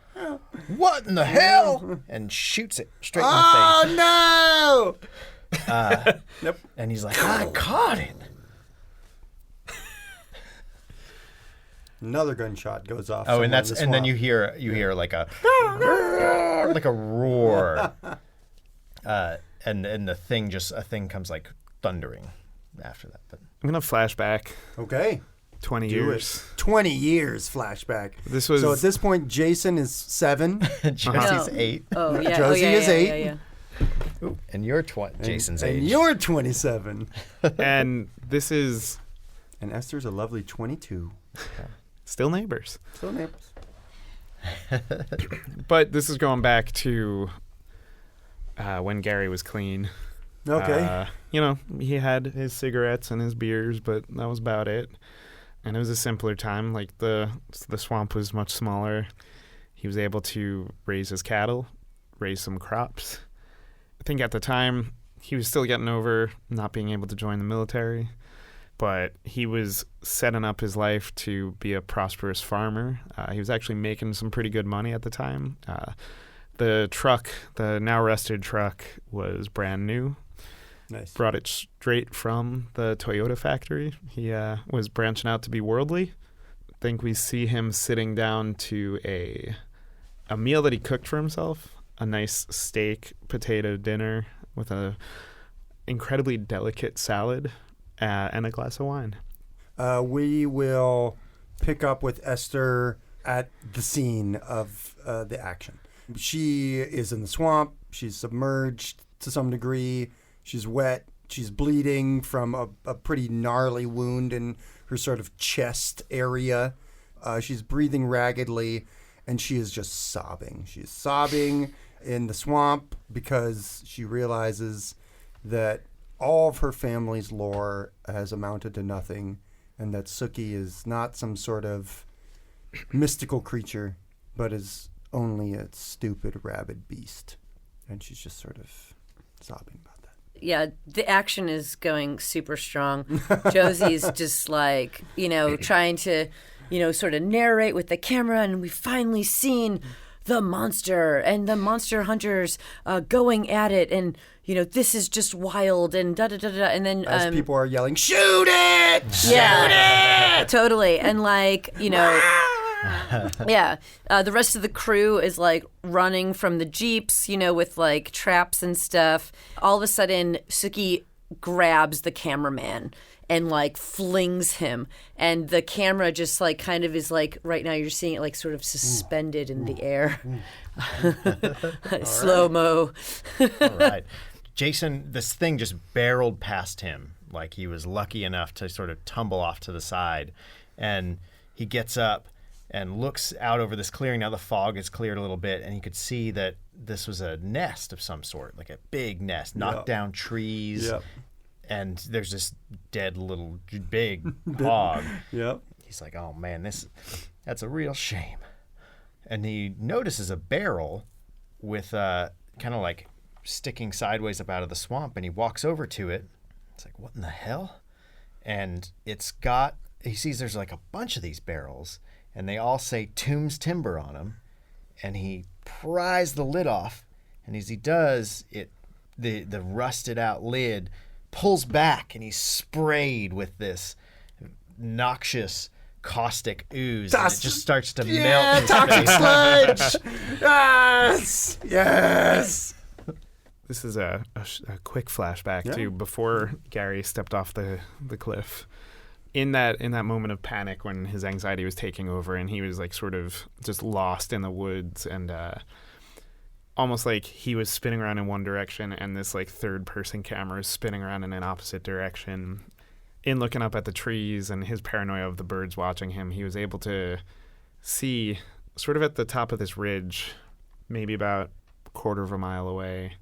what in the hell? And shoots it straight in the face. Oh, no! Nope. And he's like, I caught it. Another gunshot goes off. Oh, and somewhere in the then swamp. you hear like a like a roar, and a thing comes like thundering after that. But I'm gonna flashback Okay. 20 Do years. it. 20 years flashback. This was So at this point, Jason is 7. Josie's No. 8, Oh yeah. Josie oh, yeah, is yeah, 8. Yeah, yeah. and you're Jason's age. And you're 27. and this is And Esther's a lovely 22. still neighbors. So neighbors. But this is going back to when Gary was clean. Okay. He had his cigarettes and his beers, but that was about it. And it was a simpler time. Like the swamp was much smaller. He was able to raise his cattle, raise some crops. I think at the time he was still getting over not being able to join the military, but he was setting up his life to be a prosperous farmer. He was actually making some pretty good money at the time. The truck, the now rested truck, was brand new. Nice. Brought it straight from the Toyota factory. He was branching out to be worldly. I think we see him sitting down to a meal that he cooked for himself, a nice steak, potato dinner with a incredibly delicate salad and a glass of wine. We will pick up with Esther at the scene of the action. She is in the swamp. She's submerged to some degree. She's wet. She's bleeding from a pretty gnarly wound in her sort of chest area. She's breathing raggedly, and she is just sobbing. She's sobbing in the swamp because she realizes that all of her family's lore has amounted to nothing, and that Sookie is not some sort of mystical creature, but is only a stupid rabid beast. And she's just sort of sobbing about that. Yeah, the action is going super strong. Josie's just like, trying to, sort of narrate with the camera, and we've finally seen the monster and the monster hunters going at it, and this is just wild, and da da da da. And then As people are yelling, "Shoot it! yeah, totally, and yeah, the rest of the crew is like running from the jeeps, with like traps and stuff. All of a sudden, Sookie grabs the cameraman and like flings him, and the camera just like kind of is like, right now you're seeing it like sort of suspended in the air. Slow-mo. All right. Jason, this thing just barreled past him. Like he was lucky enough to sort of tumble off to the side. And he gets up and looks out over this clearing. Now the fog has cleared a little bit, and he could see that this was a nest of some sort, like a big nest, knocked down trees. Yep. And there's this dead little big hog. Yep. He's like, oh man, that's a real shame. And he notices a barrel with kind of like sticking sideways up out of the swamp, and he walks over to it. It's like, what in the hell? And he sees there's like a bunch of these barrels, and they all say Tooms Timber on them. And he pries the lid off, and as he does, the rusted out lid pulls back, and he's sprayed with this noxious caustic ooze, and it just starts to melt his toxic face. sludge. Yes, yes. This is a quick flashback to before Gary stepped off the cliff. In that moment of panic, when his anxiety was taking over and he was like sort of just lost in the woods, and almost like he was spinning around in one direction and this like third person camera is spinning around in an opposite direction. In looking up at the trees and his paranoia of the birds watching him, he was able to see sort of at the top of this ridge, maybe about a quarter of a mile away.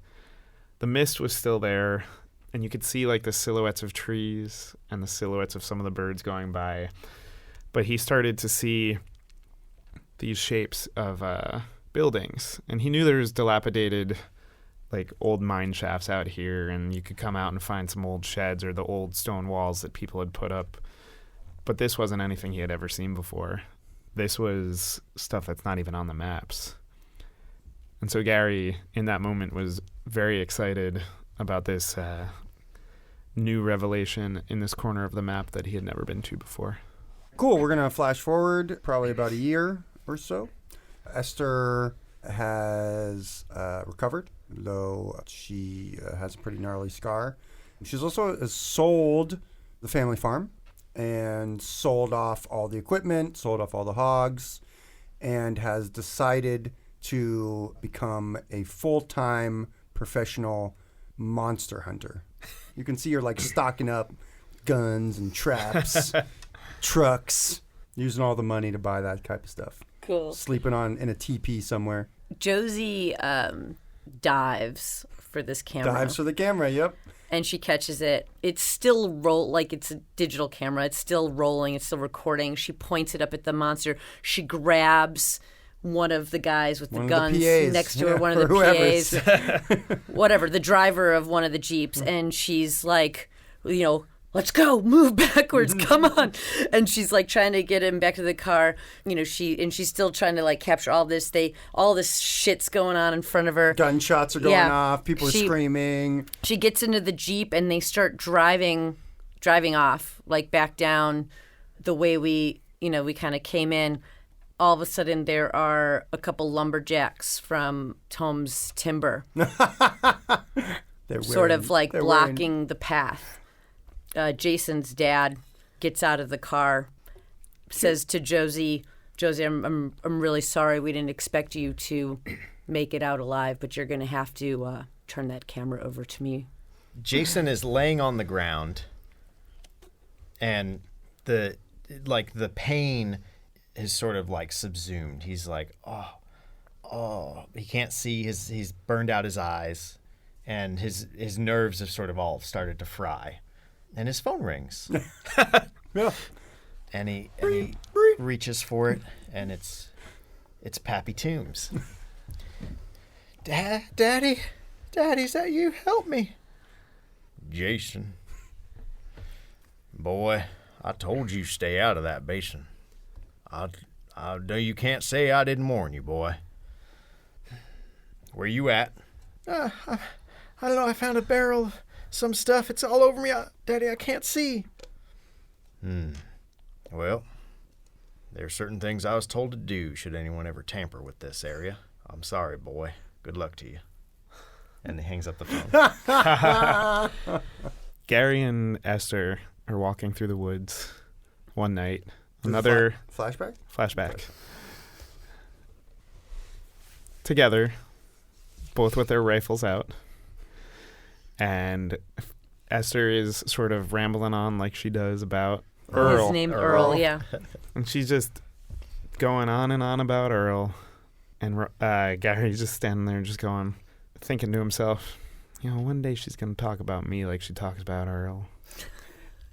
The mist was still there, and you could see like the silhouettes of trees and the silhouettes of some of the birds going by. But he started to see these shapes of buildings, and he knew there was dilapidated like old mine shafts out here, and you could come out and find some old sheds or the old stone walls that people had put up. But this wasn't anything he had ever seen before. This was stuff that's not even on the maps. And so Gary, in that moment, was very excited about this new revelation in this corner of the map that he had never been to before. Cool. We're going to flash forward probably about a year or so. Esther has recovered, though she has a pretty gnarly scar. She's also sold the family farm and sold off all the equipment, sold off all the hogs, and has decided to become a full-time professional monster hunter. You can see her like stocking up guns and traps, trucks, using all the money to buy that type of stuff. Cool. Sleeping in a teepee somewhere. Josie dives for this camera. Dives for the camera, yep. And she catches it. It's still like it's a digital camera. It's still rolling. It's still recording. She points it up at the monster. She grabs one of the guys with the guns next to her, one of the PAs, whatever, the driver of one of the Jeeps, and she's like, let's go, move backwards, come on. And she's like trying to get him back to the car. She's still trying to like capture all this. All this shit's going on in front of her. Gunshots are going off. People are screaming. She gets into the Jeep and they start driving off, like back down the way we kind of came in. All of a sudden, there are a couple lumberjacks from Tooms Timber, sort of like blocking the path. Jason's dad gets out of the car, says to Josie, I'm really sorry. We didn't expect you to make it out alive, but you're going to have to turn that camera over to me. Jason is laying on the ground, and the pain is sort of like subsumed. He's like, oh, he can't see. He's burned out his eyes, and his nerves have sort of all started to fry. And his phone rings. Yeah. And he reaches for it, and it's Pappy Tooms. Daddy, is that you? Help me. Jason. Boy, I told you stay out of that basin. I know you can't say I didn't warn you, boy. Where you at? I don't know. I found a barrel of some stuff. It's all over me. Daddy, I can't see. Well, there are certain things I was told to do should anyone ever tamper with this area. I'm sorry, boy. Good luck to you. And he hangs up the phone. Gary and Esther are walking through the woods one night. Another flashback. Together, both with their rifles out. And Esther is sort of rambling on like she does about Earl. His name Earl, yeah. And she's just going on and on about Earl. And Gary's just standing there just thinking to himself, one day she's going to talk about me like she talks about Earl.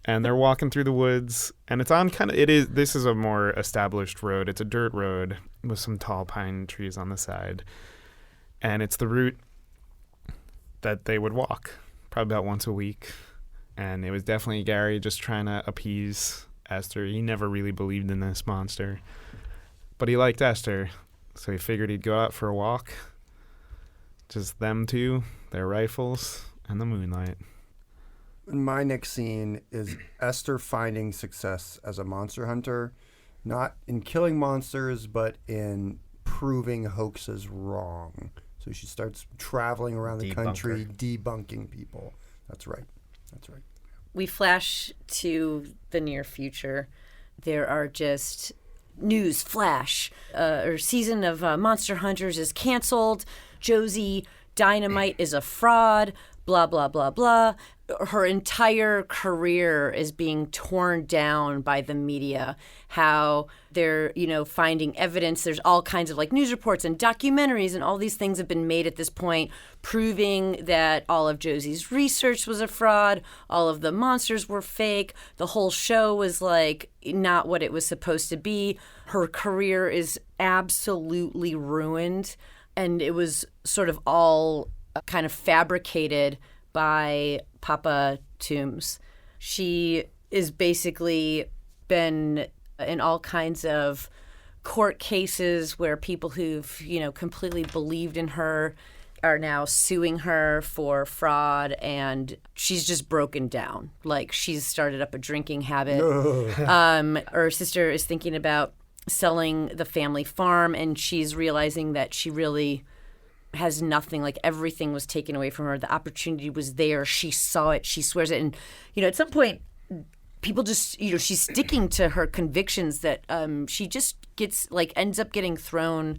And they're walking through the woods, and it's on this is a more established road. It's a dirt road with some tall pine trees on the side. And it's the route that they would walk probably about once a week. And it was definitely Gary just trying to appease Esther. He never really believed in this monster, but he liked Esther, so he figured he'd go out for a walk. Just them two, their rifles, and the moonlight. My next scene is Esther finding success as a monster hunter, not in killing monsters, but in proving hoaxes wrong. So she starts traveling around the country, debunking people. That's right. We flash to the near future. There are just news flash. Our season of Monster Hunters is canceled. Josie Dynamite is a fraud. Blah, blah, blah, blah. Her entire career is being torn down by the media. How they're, finding evidence. There's all kinds of news reports and documentaries and all these things have been made at this point proving that all of Josie's research was a fraud. All of the monsters were fake. The whole show was not what it was supposed to be. Her career is absolutely ruined. And it was sort of all kind of fabricated by Papa Tooms. She is basically been in all kinds of court cases where people who've, completely believed in her are now suing her for fraud, and she's just broken down. Like, she's started up a drinking habit. Her sister is thinking about selling the family farm, and she's realizing that she really has nothing. Like, everything was taken away from her. The opportunity was there. She saw it. She swears it. And, at some point, people just, she's sticking to her convictions that she just ends up getting thrown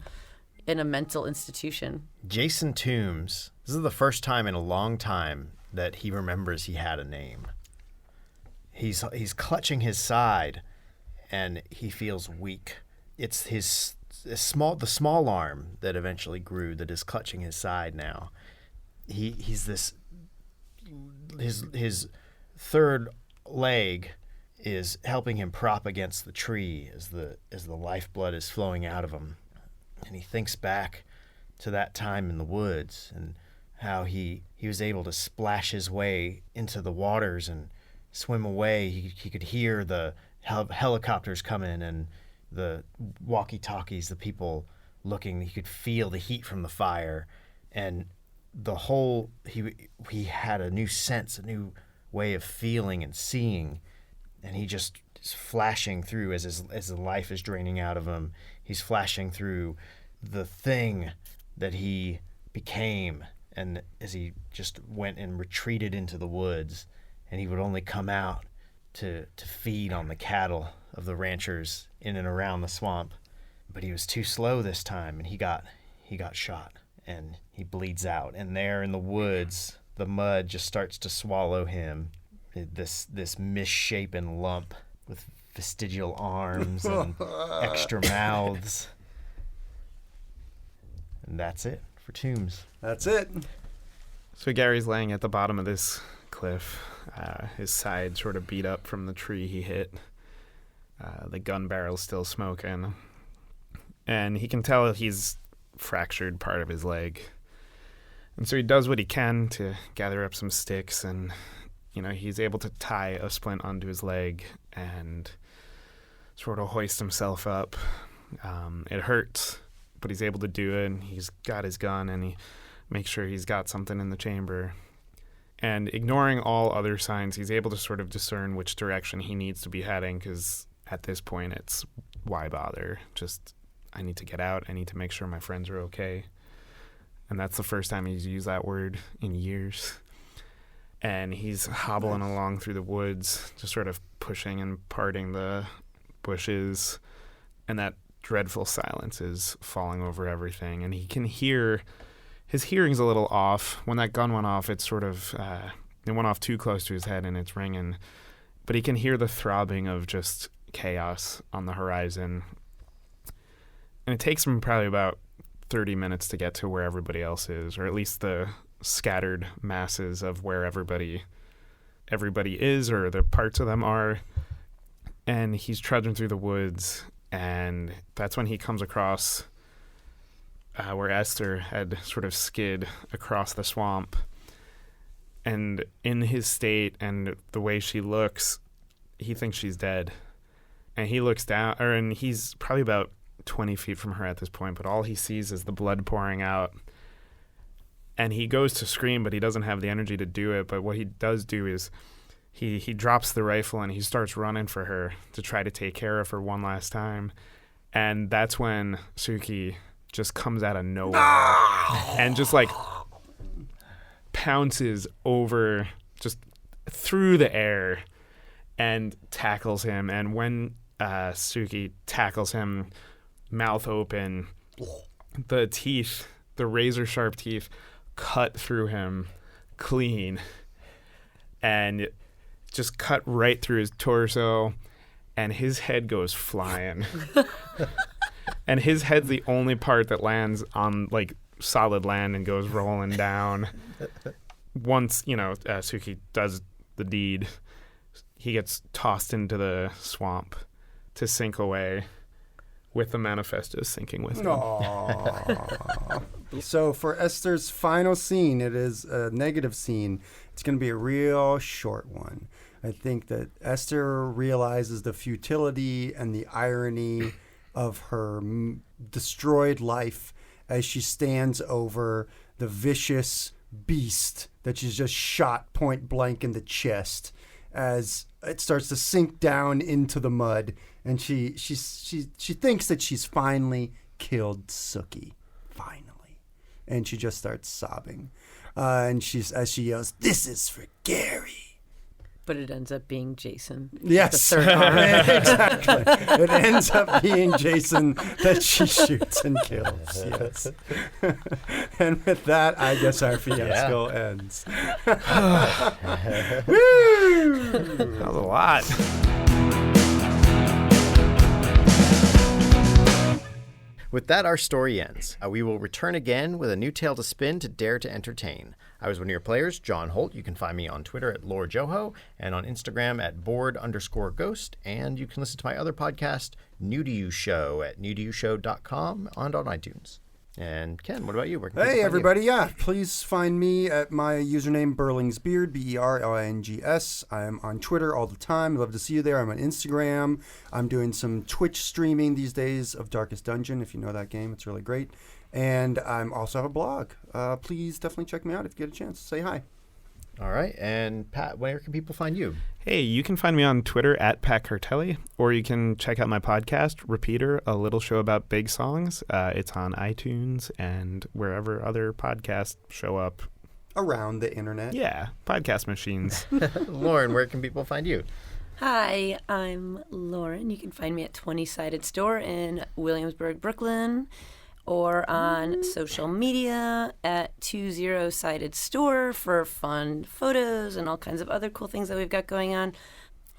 in a mental institution. Jason Tooms, this is the first time in a long time that he remembers he had a name. He's clutching his side, and he feels weak. It's the small arm that eventually grew that is clutching his side now. He's this. His third leg is helping him prop against the tree as the lifeblood is flowing out of him. And he thinks back to that time in the woods and how he was able to splash his way into the waters and swim away. He could hear the helicopters coming and the walkie-talkies, the people looking. He could feel the heat from the fire. And he had a new sense, a new way of feeling and seeing. And he just is flashing through as the life is draining out of him. He's flashing through the thing that he became, and as he just went and retreated into the woods, and he would only come out to feed on the cattle of the ranchers in and around the swamp. But he was too slow this time, and he got shot, and he bleeds out. And there in the woods, the mud just starts to swallow him. This misshapen lump with vestigial arms and extra mouths. And that's it for Tooms. That's it. So Gary's laying at the bottom of this cliff, his side sort of beat up from the tree he hit. The gun barrel's still smoking. And he can tell he's fractured part of his leg. And so he does what he can to gather up some sticks, and he's able to tie a splint onto his leg and sort of hoist himself up. It hurts, but he's able to do it, and he's got his gun, and he makes sure he's got something in the chamber. And ignoring all other signs, he's able to sort of discern which direction he needs to be heading, because at this point it's, why bother? Just, I need to get out. I need to make sure my friends are okay. And that's the first time he's used that word in years. And he's hobbling along through the woods, just sort of pushing and parting the bushes. And that dreadful silence is falling over everything. And he can hear, his hearing's a little off. When that gun went off, it's sort of, it went off too close to his head and it's ringing. But he can hear the throbbing of just chaos on the horizon. And it takes him probably about 30 minutes to get to where everybody else is, or at least the scattered masses of where everybody is, or the parts of them are. And he's trudging through the woods, and that's when he comes across where Esther had sort of skid across the swamp. And in his state and the way she looks, he thinks she's dead. And he looks down, and he's probably about 20 feet from her at this point, but all he sees is the blood pouring out. And he goes to scream, but he doesn't have the energy to do it. But what he does do is he drops the rifle and he starts running for her to try to take care of her one last time. And that's when Suki just comes out of nowhere and just like pounces over, just through the air, and tackles him. And when Suki tackles him, mouth open, the teeth, the razor sharp teeth, cut through him clean and just cut right through his torso, and his head goes flying. And his head's the only part that lands on like solid land and goes rolling down. Once, Suki does the deed, he gets tossed into the swamp to sink away, with the manifesto sinking with him. So for Esther's final scene, it is a negative scene. It's going to be a real short one. I think that Esther realizes the futility and the irony of her destroyed life as she stands over the vicious beast that she's just shot point blank in the chest as it starts to sink down into the mud, and she thinks that she's finally killed Sookie, finally, and she just starts sobbing, and as she yells, "This is for Gary." But it ends up being Jason. Yes, The third arm. exactly. It ends up being Jason that she shoots and kills. Yes. And with that, I guess our fiasco ends. Woo! That was a lot. With that, our story ends. We will return again with a new tale to spin to dare to entertain. I was one of your players, John Holt. You can find me on Twitter at LoreJoho and on Instagram at board_ghost. And you can listen to my other podcast, New to You Show, at newtoyoushow.com and on iTunes. And Ken, what about you? Where can people Hey, find everybody. Yeah, please find me at my username, Berlingsbeard, Berlings. I am on Twitter all the time. Love to see you there. I'm on Instagram. I'm doing some Twitch streaming these days of Darkest Dungeon. If you know that game, it's really great. And I also have a blog. Please definitely check me out if you get a chance. Say hi. All right. And Pat, where can people find you? Hey, you can find me on Twitter at Pat Cartelli, or you can check out my podcast, Repeater, a little show about big songs. It's on iTunes and wherever other podcasts show up. Around the internet. Yeah, podcast machines. Lauren, where can people find you? Hi, I'm Lauren. You can find me at 20 Sided Store in Williamsburg, Brooklyn, or on social media at 20 Sided Store for fun photos and all kinds of other cool things that we've got going on.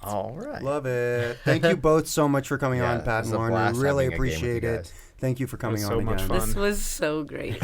All right. Love it. Thank you both so much for coming on, Pat it was and a Lauren. blast We really having a game with appreciate you it. guys. Thank you for coming It was on so much again. fun. This was so great.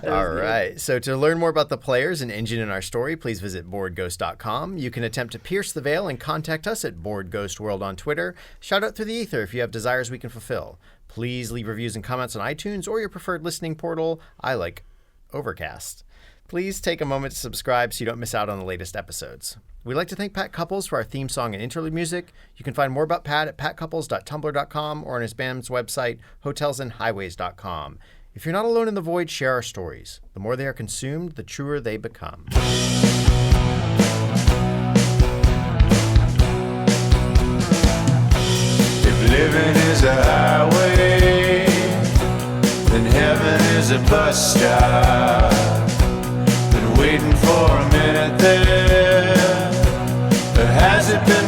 All right. So to learn more about the players and engine in our story, please visit boardghost.com. You can attempt to pierce the veil and contact us at BoardGhostWorld on Twitter. Shout out through the ether if you have desires we can fulfill. Please leave reviews and comments on iTunes or your preferred listening portal. I like Overcast. Please take a moment to subscribe so you don't miss out on the latest episodes. We'd like to thank Pat Couples for our theme song and interlude music. You can find more about Pat at patcouples.tumblr.com or on his band's website, hotelsandhighways.com. If you're not alone in the void, share our stories. The more they are consumed, the truer they become. If living is a highway, then heaven is a bus stop. Been waiting for a minute there, but has it been